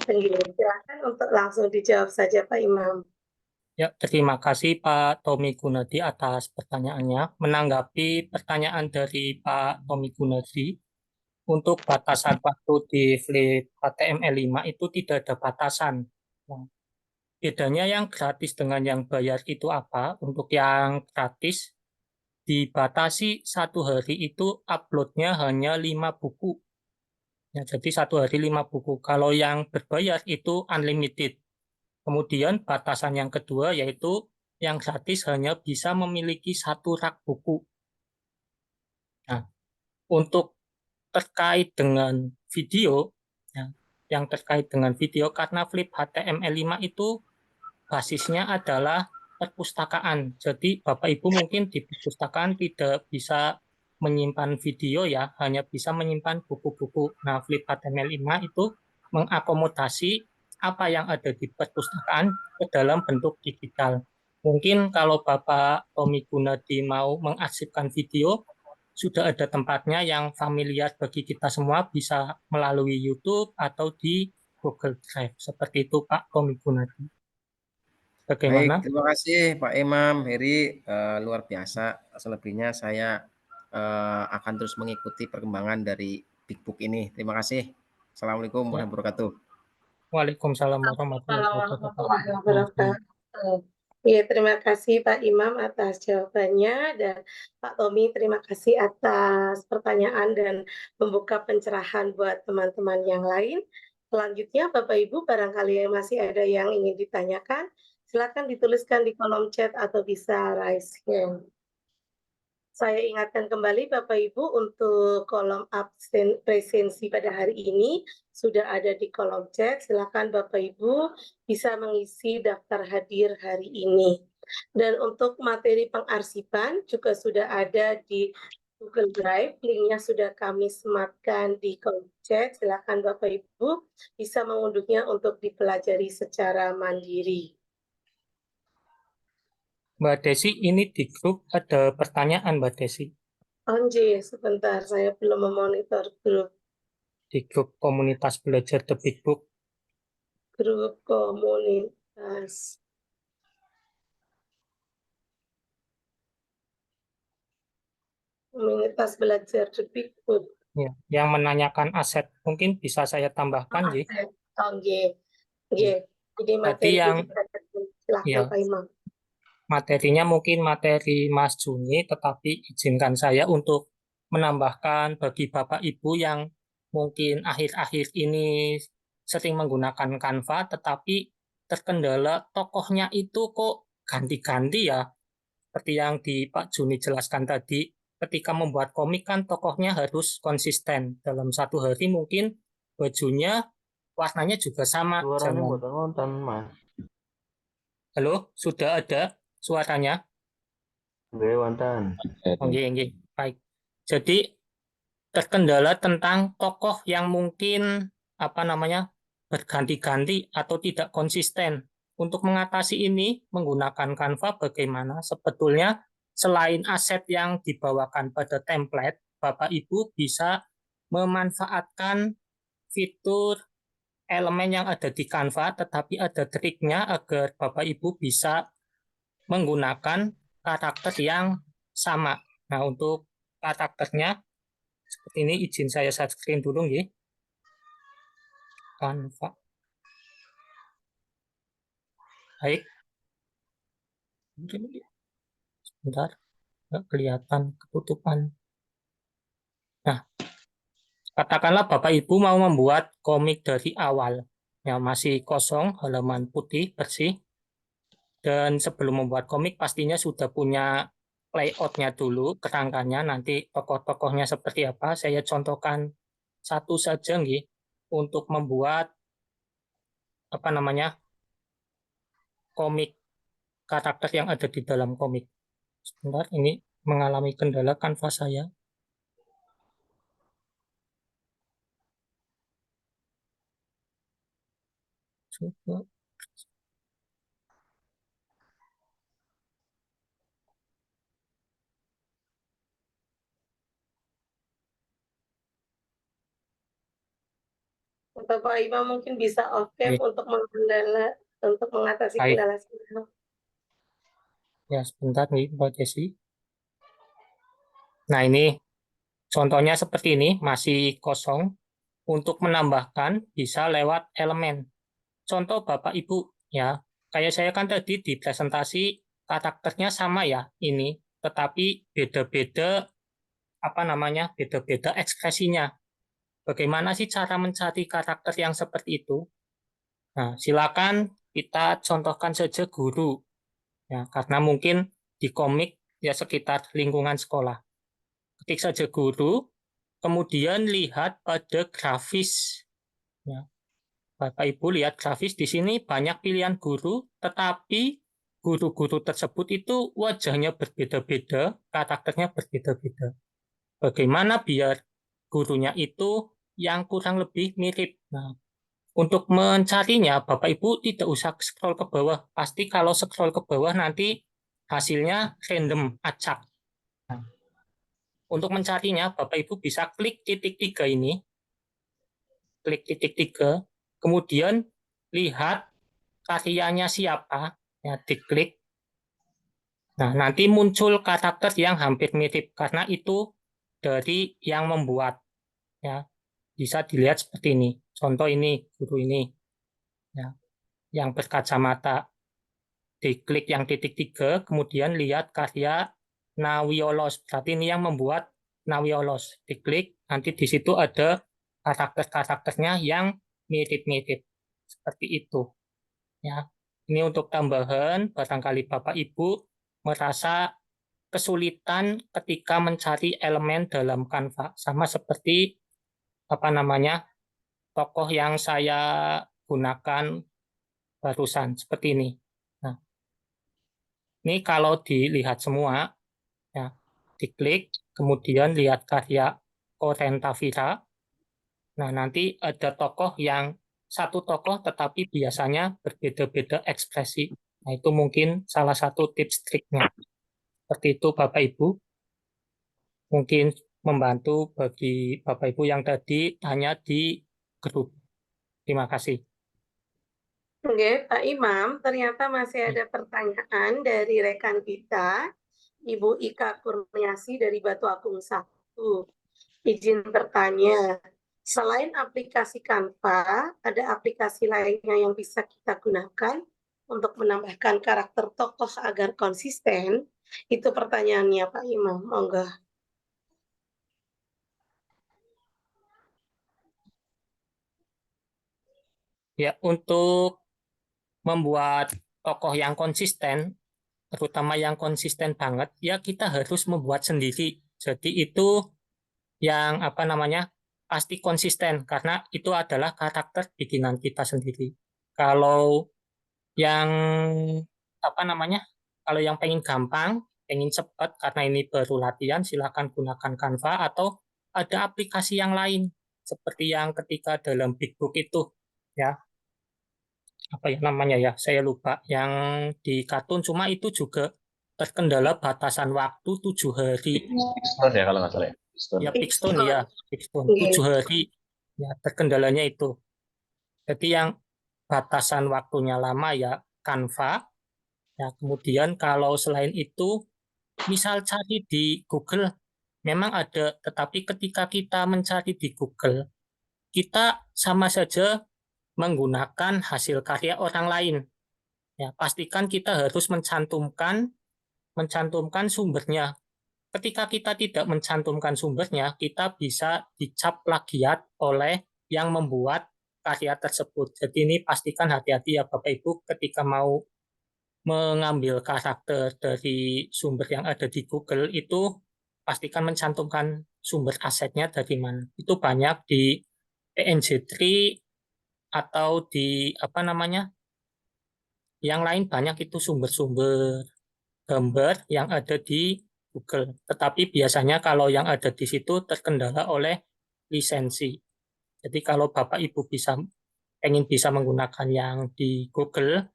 Silakan untuk langsung dijawab saja Pak Imam. Ya, terima kasih Pak Tommy Gunadi atas pertanyaannya. Menanggapi pertanyaan dari Pak Tommy Gunadi, untuk batasan waktu di Flip HTML5 itu tidak ada batasan. Nah, bedanya yang gratis dengan yang bayar itu apa? Untuk yang gratis, dibatasi satu hari itu uploadnya hanya 5 buku. Ya, jadi satu hari 5 buku. Kalau yang berbayar itu unlimited. Kemudian batasan yang kedua yaitu yang gratis hanya bisa memiliki satu rak buku. Nah, untuk terkait dengan video, ya, yang terkait dengan video karena Flip HTML5 itu basisnya adalah perpustakaan. Jadi Bapak Ibu mungkin di perpustakaan tidak bisa menyimpan video ya, hanya bisa menyimpan buku-buku. Nah, Flip HTML5 itu mengakomodasi apa yang ada di perpustakaan ke dalam bentuk digital. Mungkin kalau Bapak Tommy Gunadi mau mengarsipkan video, sudah ada tempatnya yang familiar bagi kita semua, bisa melalui YouTube atau di Google Drive. Seperti itu Pak Tommy Gunadi. Baik, Bagaimana? terima kasih Pak Imam, Heri, luar biasa. Selebihnya saya akan terus mengikuti perkembangan dari Big Book ini. Terima kasih. Assalamualaikum Ya. warahmatullahi wabarakatuh. Waalaikumsalam warahmatullahi Warahmatullahi wabarakatuh. wabarakatuh. Ya, terima kasih Pak Imam atas jawabannya dan Pak Tommy terima kasih atas pertanyaan dan membuka pencerahan buat teman-teman yang lain. Selanjutnya Bapak Ibu barangkali masih ada yang ingin ditanyakan, silakan dituliskan di kolom chat atau bisa raise hand. Saya ingatkan kembali Bapak Ibu untuk kolom absen presensi pada hari ini sudah ada di kolom chat. Silakan Bapak Ibu bisa mengisi daftar hadir hari ini. Dan untuk materi pengarsipan juga sudah ada di Google Drive. Linknya sudah kami sematkan di kolom chat. Silakan Bapak Ibu bisa mengunduhnya untuk dipelajari secara mandiri. Mbak Desi, ini di grup ada pertanyaan Mbak Desi. Onje, sebentar saya belum memonitor grup Di grup komunitas belajar The Big Book. komunitas. Komunitas belajar The Big Book. Ya, yang menanyakan aset. Mungkin bisa saya tambahkan, Ji. Oke. Ya. Jadi Tadi materi yang silahkan ya Pak Imam. materinya mungkin materi Mas Juni, tetapi izinkan saya untuk menambahkan bagi Bapak Ibu yang mungkin akhir-akhir ini sering menggunakan Canva, tetapi terkendala tokohnya itu kok ganti-ganti ya. Seperti yang di Pak Juni jelaskan tadi, ketika membuat komik kan tokohnya harus konsisten. Dalam satu hari mungkin bajunya warnanya juga sama. Suaranya Jangan. buat nonton, Mas. Halo, sudah ada suaranya? Gue wonten. Oke, oke. Baik. Jadi terkendala tentang tokoh yang mungkin apa namanya berganti-ganti atau tidak konsisten. Untuk mengatasi ini menggunakan Canva bagaimana? Sebetulnya selain aset yang dibawakan pada template, Bapak Ibu bisa memanfaatkan fitur elemen yang ada di Canva, tetapi ada triknya agar Bapak Ibu bisa menggunakan karakter yang sama. Nah, untuk karakternya seperti ini, izin saya share screen dulu ya. Canva. Baik. Sebentar, nggak kelihatan ketutupan. Nah, katakanlah Bapak Ibu mau membuat komik dari awal. Ya, masih kosong, halaman putih, bersih. Dan sebelum membuat komik pastinya sudah punya layoutnya dulu, kerangkanya, nanti tokoh-tokohnya seperti apa. Saya contohkan satu saja nih, untuk membuat apa namanya komik karakter yang ada di dalam komik. Sebentar, ini mengalami kendala kanvas saya. Coba. Atau Pak Imam mungkin bisa off-cam Oke. untuk mengatasi Baik. kendala sinyal. Ya, sebentar nih, Mbak Desi. Nah, ini contohnya seperti ini, masih kosong. Untuk menambahkan bisa lewat elemen. Contoh Bapak Ibu, ya. Kayak saya kan tadi di presentasi karakternya sama ya, ini. Tetapi beda-beda, beda-beda ekspresinya. Bagaimana sih cara mencari karakter yang seperti itu? Nah, silakan kita contohkan saja guru. Ya, karena mungkin di komik ya sekitar lingkungan sekolah. Ketik saja guru, kemudian lihat pada grafis. Ya, Bapak Ibu lihat grafis di sini banyak pilihan guru, tetapi guru-guru tersebut itu wajahnya berbeda-beda, karakternya berbeda-beda. Bagaimana biar gurunya itu yang kurang lebih mirip? Nah, untuk mencarinya, Bapak Ibu tidak usah scroll ke bawah. Pasti kalau scroll ke bawah nanti hasilnya random, acak. Nah, untuk mencarinya, Bapak Ibu bisa klik titik 3 ini. Klik titik 3. Kemudian lihat karyanya siapa. Ya, diklik. Nah, nanti muncul karakter yang hampir mirip. Karena itu dari yang membuat. Ya, bisa dilihat seperti ini. Contoh ini, guru ini. Ya, yang berkacamata. Diklik yang titik 3, kemudian lihat karya Nawiolos. Berarti ini yang membuat Nawiolos. Diklik, nanti di situ ada karakter-karakternya yang mirip-mirip. Seperti itu. Ya. Ini untuk tambahan, barangkali Bapak Ibu merasa kesulitan ketika mencari elemen dalam Canva. Sama seperti tokoh yang saya gunakan barusan. Seperti ini. Nah, ini kalau dilihat semua, ya, diklik, kemudian lihat karya Korentavira. Nah, nanti ada tokoh yang satu tokoh tetapi biasanya berbeda-beda ekspresi. Nah, itu mungkin salah satu tips triknya. Seperti itu Bapak Ibu. Mungkin membantu bagi Bapak Ibu yang tadi tanya di grup. Terima kasih. Oke, Pak Imam, ternyata masih ada pertanyaan dari rekan kita, Ibu Ika Kurniasi dari Batu Agung 1. Izin bertanya, selain aplikasi Canva, ada aplikasi lainnya yang bisa kita gunakan untuk menambahkan karakter tokoh agar konsisten? Itu pertanyaannya Pak Imam, monggo. Ya, untuk membuat tokoh yang konsisten, terutama yang konsisten banget, ya kita harus membuat sendiri. Jadi itu yang pasti konsisten karena itu adalah karakter bikinan kita sendiri. Kalau yang apa namanya, kalau yang pengen gampang, pengen cepat karena ini baru latihan, silakan gunakan Canva atau ada aplikasi yang lain seperti yang ketika dalam Big Book itu, ya apa ya namanya ya, saya lupa yang di kartun, cuma itu juga terkendala batasan waktu 7 hari. Pixstone ya kalau nggak salah ya. Pixstone. Ya Pixstone ya, Pixstone Oke. 7 hari ya terkendalanya itu. Jadi yang batasan waktunya lama ya Canva. Ya kemudian kalau selain itu, misal cari di Google, memang ada, tetapi ketika kita mencari di Google, kita sama saja menggunakan hasil karya orang lain. Ya, pastikan kita harus mencantumkan sumbernya. Ketika kita tidak mencantumkan sumbernya, kita bisa dicap plagiat oleh yang membuat karya tersebut. Jadi ini pastikan hati-hati ya Bapak Ibu ketika mau mengambil karakter dari sumber yang ada di Google itu pastikan mencantumkan sumber asetnya dari mana. Itu banyak di PNG3 atau di yang lain banyak itu sumber-sumber gambar yang ada di Google. Tetapi biasanya kalau yang ada di situ terkendala oleh lisensi. Jadi kalau Bapak Ibu ingin bisa menggunakan yang di Google,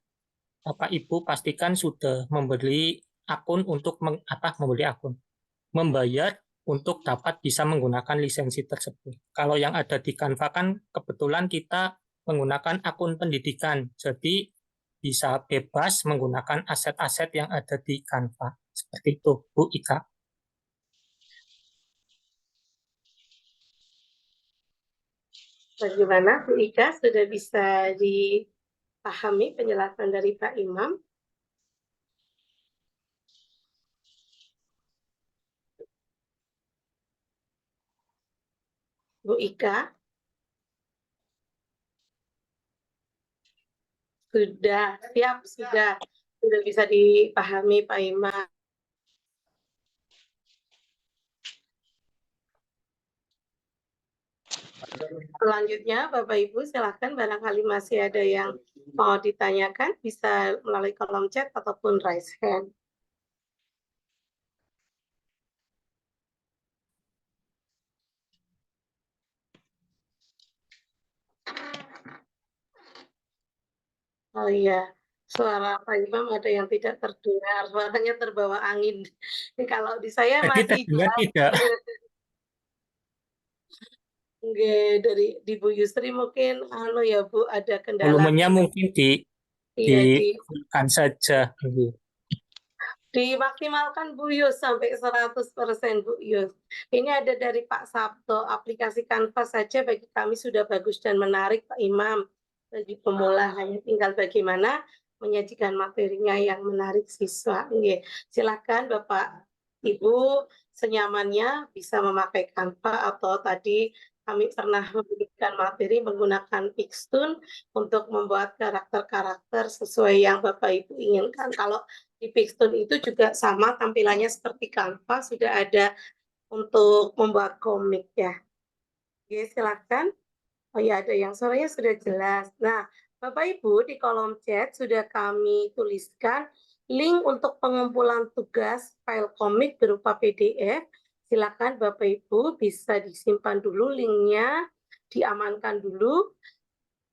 Bapak Ibu pastikan sudah membeli akun membayar untuk dapat bisa menggunakan lisensi tersebut. Kalau yang ada di Canva kan kebetulan kita menggunakan akun pendidikan, jadi bisa bebas menggunakan aset-aset yang ada di Canva. Seperti itu, Bu Ika. Bagaimana Bu Ika, sudah bisa dipahami penjelasan dari Pak Imam? Bu Ika, sudah bisa dipahami Pak Imam. Selanjutnya, Bapak Ibu, silakan barangkali masih ada yang mau ditanyakan, bisa melalui kolom chat ataupun raise hand. Oh iya, suara Pak Imam ada yang tidak terdengar, suaranya terbawa angin. Kalau di saya Jadi masih terdengar jelas. tidak? Nggih, dari di Bu Yusri mungkin ya Bu, ada kendala Volumenya mungkin iya di-fullkan saja. dimaksimalkan Bu Yus sampai 100% Bu Yus. Ini ada dari Pak Sabto, aplikasi Canva saja bagi kami sudah bagus dan menarik Pak Imam. Bagi pemula hanya tinggal bagaimana menyajikan materinya yang menarik siswa. Nggih, silakan Bapak Ibu senyamannya bisa memakai Canva atau tadi kami pernah memberikan materi menggunakan Pixtune untuk membuat karakter-karakter sesuai yang Bapak Ibu inginkan. Kalau di Pixtone itu juga sama tampilannya seperti Canva, sudah ada untuk membuat komik ya. Oke, silakan. Oh ya, ada yang suaranya sudah jelas. Nah, Bapak Ibu di kolom chat sudah kami tuliskan link untuk pengumpulan tugas file komik berupa PDF. Silakan Bapak Ibu bisa disimpan dulu linknya, diamankan dulu.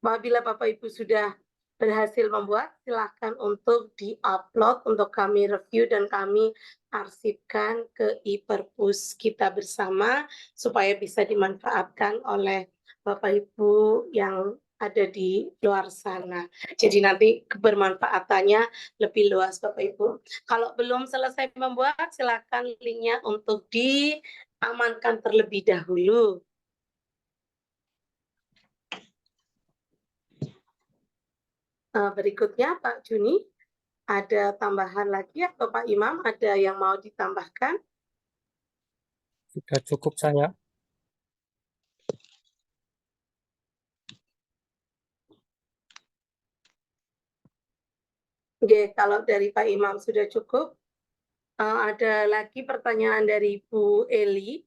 Apabila Bapak Ibu sudah berhasil membuat, silahkan untuk di-upload untuk kami review dan kami arsipkan ke e-perpus kita bersama supaya bisa dimanfaatkan oleh Bapak Ibu yang ada di luar sana. Jadi nanti kebermanfaatannya lebih luas Bapak Ibu. Kalau belum selesai membuat, silakan linknya untuk diamankan terlebih dahulu. Berikutnya Pak Juni, ada tambahan lagi atau Pak Imam ada yang mau ditambahkan? Sudah cukup saya. Oke, kalau dari Pak Imam sudah cukup. Ada lagi pertanyaan dari Bu Eli.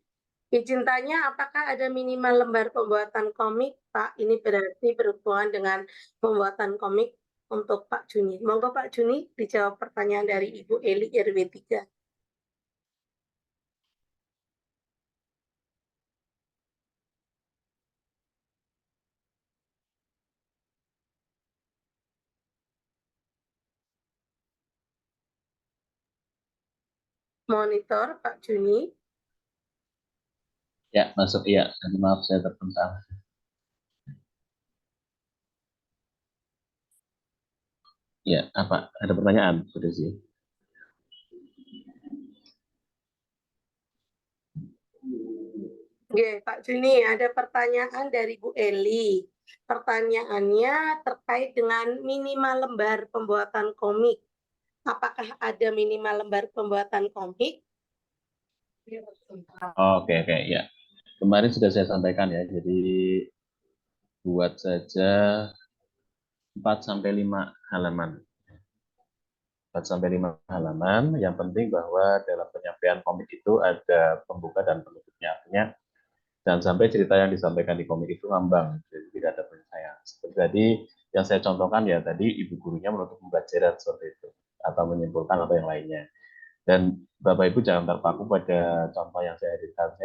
Izin tanya, apakah ada minimal lembar pembuatan komik, Pak? Ini berarti berhubungan dengan pembuatan komik untuk Pak Juni. Monggo Pak Juni dijawab pertanyaan dari Ibu Eli RW 3. Monitor Pak Juni. Ya, masuk ya. Maaf saya terpental. Ya, apa? Ada pertanyaan, Bu Desi? Oke, Pak Juni, ada pertanyaan dari Bu Eli. Pertanyaannya terkait dengan minimal lembar pembuatan komik. Apakah ada minimal lembar pembuatan komik? Oke, oke, ya. Kemarin sudah saya sampaikan ya, jadi buat saja 4 sampai 5 halaman. 4 sampai 5 halaman, yang penting bahwa dalam penyampaian komik itu ada pembuka dan penutupnya. Artinya jangan sampai cerita yang disampaikan di komik itu ngambang, jadi tidak ada penyelesaian. Seperti tadi yang saya contohkan ya tadi ibu gurunya menutup pembelajaran seperti itu atau menyimpulkan atau yang lainnya. Dan Bapak Ibu jangan terpaku pada contoh yang saya hadirkan.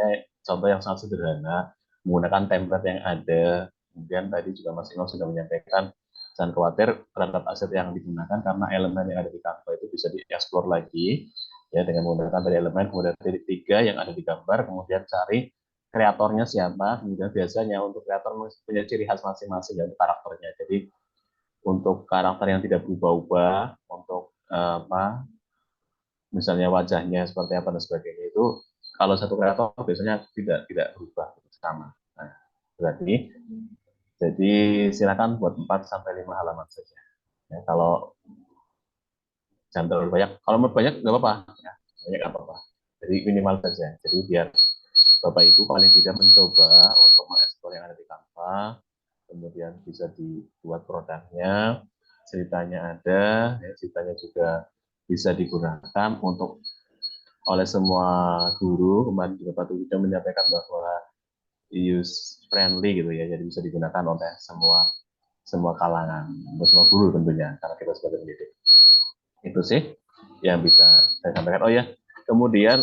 Contoh yang sangat sederhana, menggunakan template yang ada. Kemudian tadi juga Mas Imam sudah menyampaikan, jangan khawatir terhadap aset yang digunakan karena elemen yang ada di Canva itu bisa dieksplor lagi. Ya, dengan menggunakan tadi elemen, kemudian titik 3 yang ada di gambar, kemudian cari kreatornya siapa, kemudian biasanya untuk kreator punya ciri khas masing-masing dari karakternya. Jadi untuk karakter yang tidak berubah-ubah, untuk misalnya wajahnya seperti apa dan sebagainya itu, kalau satu kreator biasanya tidak berubah sama. Nah, berarti jadi silakan buat 4 sampai 5 halaman saja. Ya, kalau jangan terlalu banyak. Kalau mau banyak nggak apa-apa, ya, banyak nggak apa-apa. Jadi minimal saja. Jadi biar Bapak Ibu paling tidak mencoba untuk mengeksplor yang ada di Canva, kemudian bisa dibuat produknya, ceritanya ada, ya, ceritanya juga bisa digunakan untuk oleh semua guru. Kemarin juga Pak Tugito menyampaikan bahwa use friendly gitu ya, jadi bisa digunakan oleh semua kalangan, untuk semua guru tentunya, karena kita sebagai pendidik. Itu sih yang bisa saya sampaikan. Oh ya, kemudian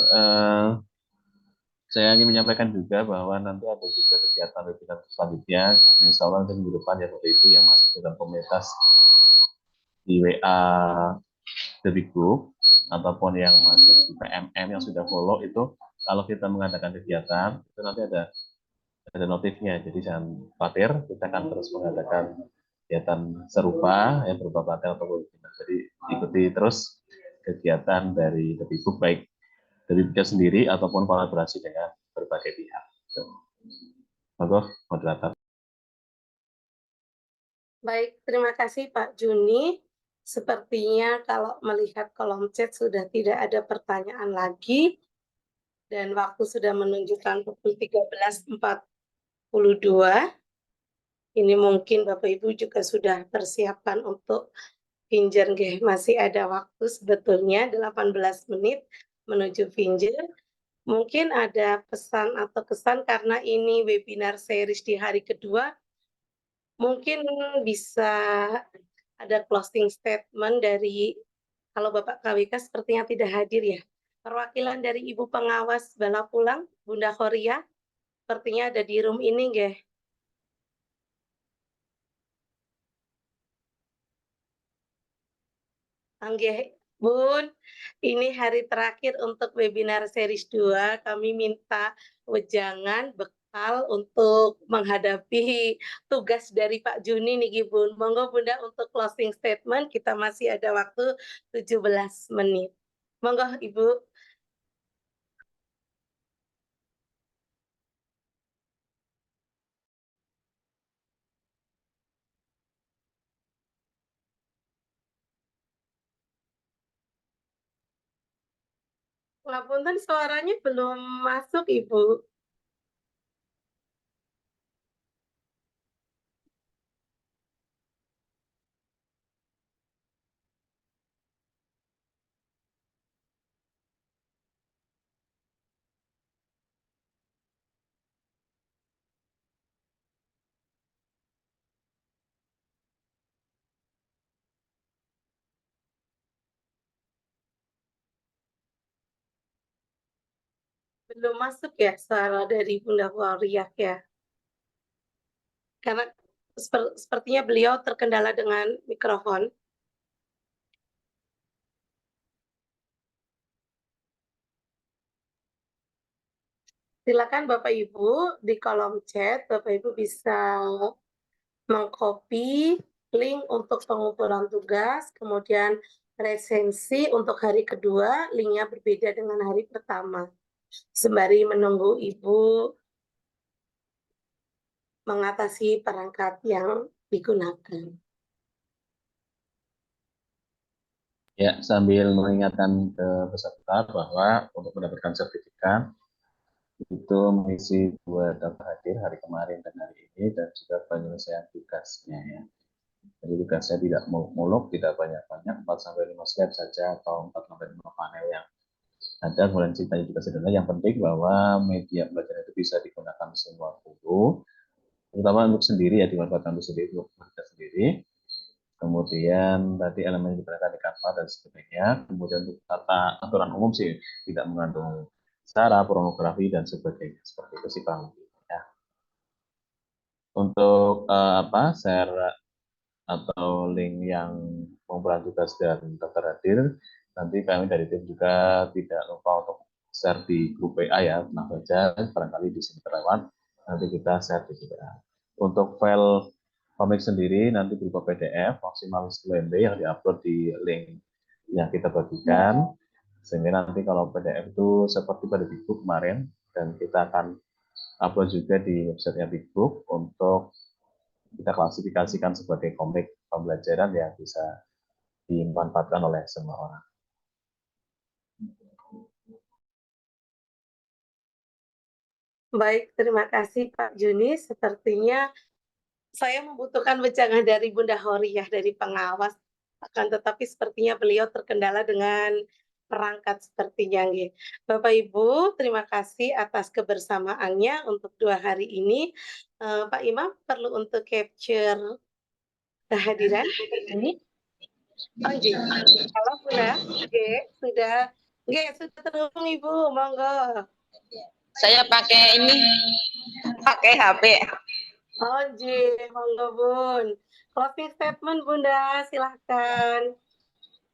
saya ingin menyampaikan juga bahwa nanti ada juga kegiatan webinar selanjutnya, insya Allah nanti minggu depan ya Bapak Ibu yang masih dalam komunitas di WA The Big Group, ataupun yang masuk di PMM yang sudah follow itu, kalau kita mengadakan kegiatan, itu nanti ada notifnya, jadi jangan khawatir, kita akan terus mengadakan kegiatan serupa, yang berupa pelatihan atau webinar. Jadi ikuti terus kegiatan dari The Big Group, baik dari kita sendiri ataupun kolaborasi dengan berbagai pihak. Monggo, moderator. Baik, terima kasih Pak Juni. Sepertinya kalau melihat kolom chat sudah tidak ada pertanyaan lagi dan waktu sudah menunjukkan pukul 13.42. Ini mungkin Bapak Ibu juga sudah persiapan untuk Finjer nggih, masih ada waktu sebetulnya 18 menit menuju Finjer. Mungkin ada pesan atau kesan karena ini webinar series di hari kedua, mungkin bisa ada closing statement dari, kalau Bapak KWK sepertinya tidak hadir ya. Perwakilan dari Ibu Pengawas Bala Pulang, Bunda Khoria, sepertinya ada di room ini nggih. Nggih, Bun, ini hari terakhir untuk webinar series 2. Kami minta wejangan bekal untuk menghadapi tugas dari Pak Juni nih, Bun. Monggo Bunda untuk closing statement, kita masih ada waktu 17 menit. Monggo Ibu. Ngapunten suaranya belum masuk, Ibu. Belum masuk ya suara dari Bunda Waria ya. Karena sepertinya beliau terkendala dengan mikrofon. Silakan Bapak Ibu di kolom chat, Bapak Ibu bisa mengcopy link untuk pengumpulan tugas, kemudian resensi untuk hari kedua, linknya berbeda dengan hari pertama. Sembari menunggu Ibu mengatasi perangkat yang digunakan. Ya, sambil mengingatkan ke peserta bahwa untuk mendapatkan sertifikat itu mengisi 2 daftar hadir hari kemarin dan hari ini, dan juga penyelesaian tugasnya ya. Jadi tugasnya tidak muluk, tidak banyak-banyak, 4 sampai 5 slide saja atau 4 sampai 5 panel yang ada, kemudian ceritanya juga sederhana. Yang penting bahwa media belajar itu bisa digunakan semua guru, terutama untuk sendiri ya, dimanfaatkan untuk sendiri, untuk belajar sendiri. Kemudian tadi elemen yang digunakan di Canva dan sebagainya. Kemudian untuk tata aturan umum sih tidak mengandung sara, pornografi dan sebagainya. Seperti itu sih Bang. Ya. Untuk share atau link yang pengumpulan tugas dan daftar hadir nanti kami dari tim juga tidak lupa untuk share di grup WA ya, tenang saja, barangkali di sini terlewat, nanti kita share di WA. Untuk file komik sendiri nanti berupa PDF maksimal 10 MB yang diupload di link yang kita bagikan, sehingga nanti kalau PDF itu seperti pada Bigbook kemarin, dan kita akan upload juga di websitenya Bigbook untuk kita klasifikasikan sebagai komik pembelajaran yang bisa dimanfaatkan oleh semua orang. Baik, terima kasih Pak Juni. Sepertinya saya membutuhkan wejangan dari Bunda Horiah dari pengawas, akan tetapi sepertinya beliau terkendala dengan perangkat sepertinya. Nggih. Bapak Ibu, terima kasih atas kebersamaannya untuk 2 hari ini. Pak Imam perlu untuk capture kehadiran ini? Oh, nggih. Halo Bunda, nggih, sudah terhubung Ibu, monggo. Saya pakai HP. Oh, nggih, monggo Bun. Closing statement Bunda, silakan.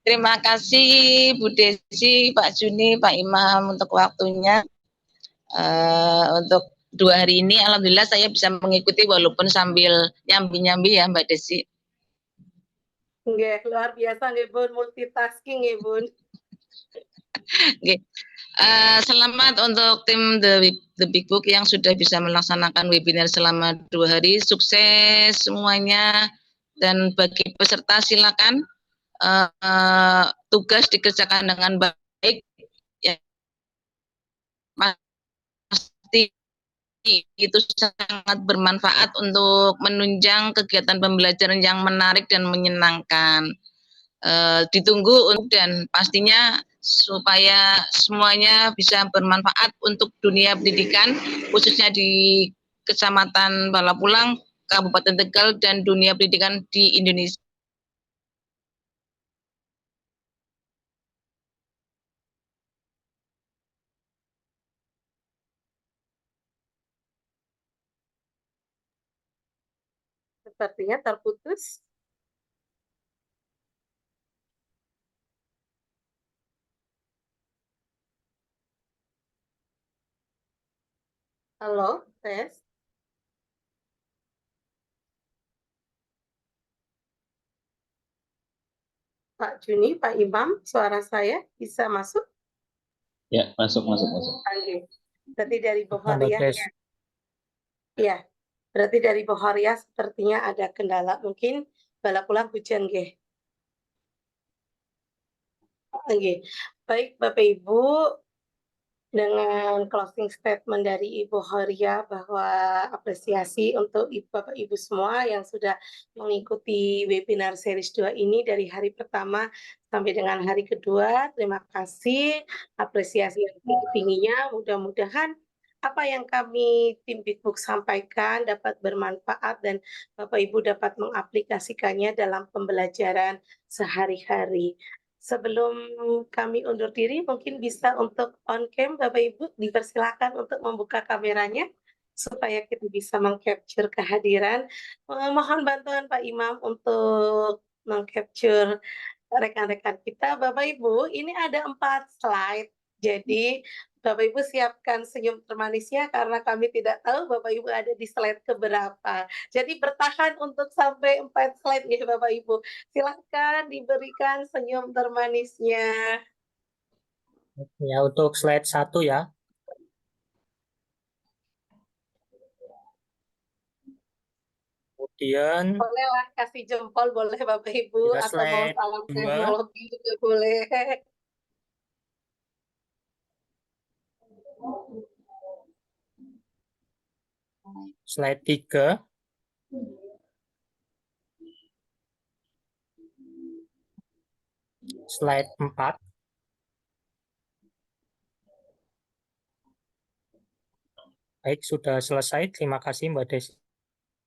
Terima kasih Bu Desi, Pak Juni, Pak Imam untuk waktunya. Untuk 2 hari ini, alhamdulillah saya bisa mengikuti walaupun sambil nyambi-nyambi ya Mbak Desi. Nggih, luar biasa nggih Bun, multitasking nggih Bun. Oke. Selamat untuk tim The Big Book yang sudah bisa melaksanakan webinar selama 2 hari. Sukses semuanya, dan bagi peserta silakan tugas dikerjakan dengan baik. Ya, pasti itu sangat bermanfaat untuk menunjang kegiatan pembelajaran yang menarik dan menyenangkan. Ditunggu dan pastinya supaya semuanya bisa bermanfaat untuk dunia pendidikan, khususnya di Kecamatan Balapulang, Kabupaten Tegal, dan dunia pendidikan di Indonesia. Sepertinya terputus. Halo, tes. Pak Juni, Pak Imam, suara saya bisa masuk? Ya, masuk. Oke. Berarti dari Bu Mbak Horiah Des. ya. Berarti dari Bu Horiah sepertinya ada kendala, mungkin Balapulang hujan nggih. Nggih. Baik Bapak Ibu, dengan closing statement dari Ibu Horiah bahwa apresiasi untuk Bapak Ibu semua yang sudah mengikuti webinar series 2 ini dari hari pertama sampai dengan hari kedua. Terima kasih, apresiasi yang tinggi-tingginya. Mudah-mudahan apa yang kami tim Bigbook sampaikan dapat bermanfaat dan Bapak Ibu dapat mengaplikasikannya dalam pembelajaran sehari-hari. Sebelum kami undur diri, mungkin bisa untuk on cam Bapak Ibu dipersilakan untuk membuka kameranya supaya kita bisa meng-capture kehadiran. Mohon bantuan Pak Imam untuk meng-capture rekan-rekan kita. Bapak Ibu, ini ada 4 slide. Jadi Bapak Ibu siapkan senyum termanisnya karena kami tidak tahu Bapak Ibu ada di slide keberapa. Jadi bertahan untuk sampai 4 slide ya Bapak Ibu. Silakan diberikan senyum termanisnya. Ya, untuk slide 1 ya. Kemudian Bolehlah kasih jempol boleh Bapak Ibu juga atau mau slide salam 2. teknologi juga boleh. Slide 3. Slide 4. Baik, sudah selesai. Terima kasih Mbak Desi.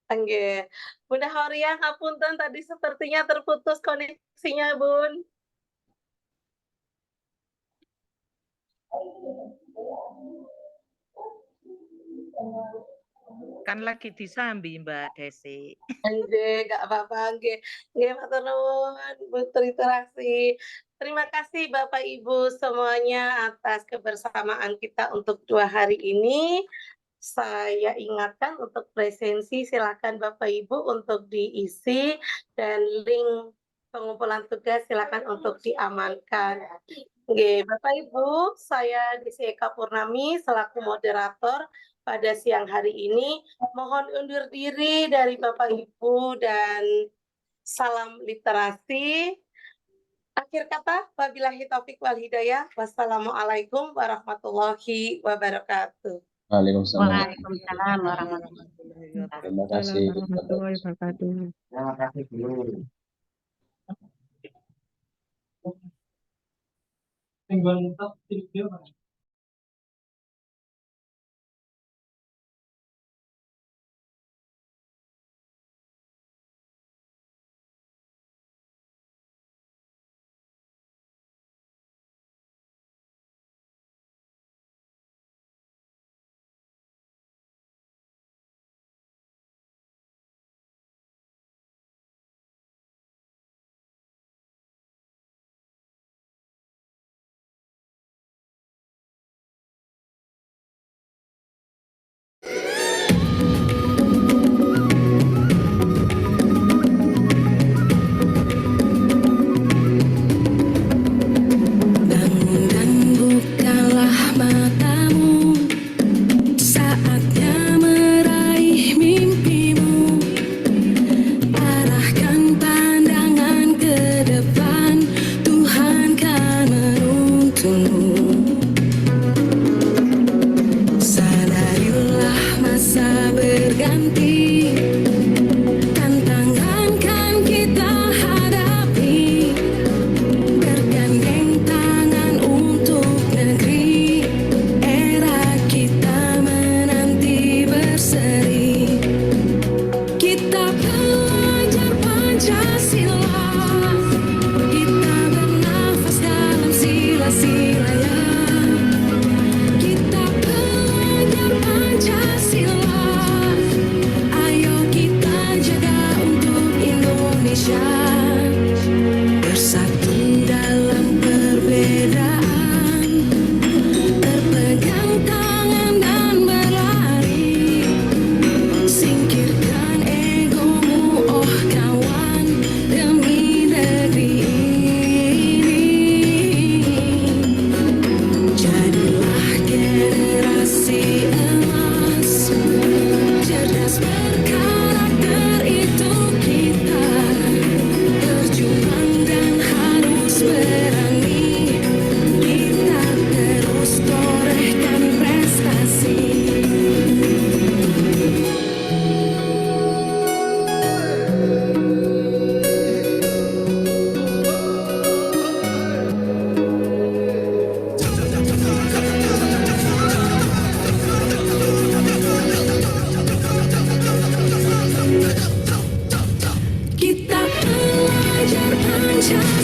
Nggih. Bunda Horiah, ngapunten tadi sepertinya terputus koneksinya, Bun. Kan lagi disambi Mbak Desi. Nggih, nggak apa-apa, nggih. Nggih, matur nuwun, berinteraksi. Terima kasih Bapak Ibu semuanya atas kebersamaan kita untuk 2 hari ini. Saya ingatkan untuk presensi silakan Bapak Ibu untuk diisi dan link pengumpulan tugas silakan untuk diamankan. Oke, Bapak Ibu, saya Desi Eka Purnami selaku moderator pada siang hari ini. Mohon undur diri dari Bapak Ibu dan salam literasi. Akhir kata, wabillahi taufik wal hidayah. Wassalamualaikum warahmatullahi wabarakatuh. Waalaikumsalam. Waalaikumsalam warahmatullahi wabarakatuh. Terima kasih. Warahmatullahi wabarakatuh. Terima kasih guru. Kita belajar Pancasila.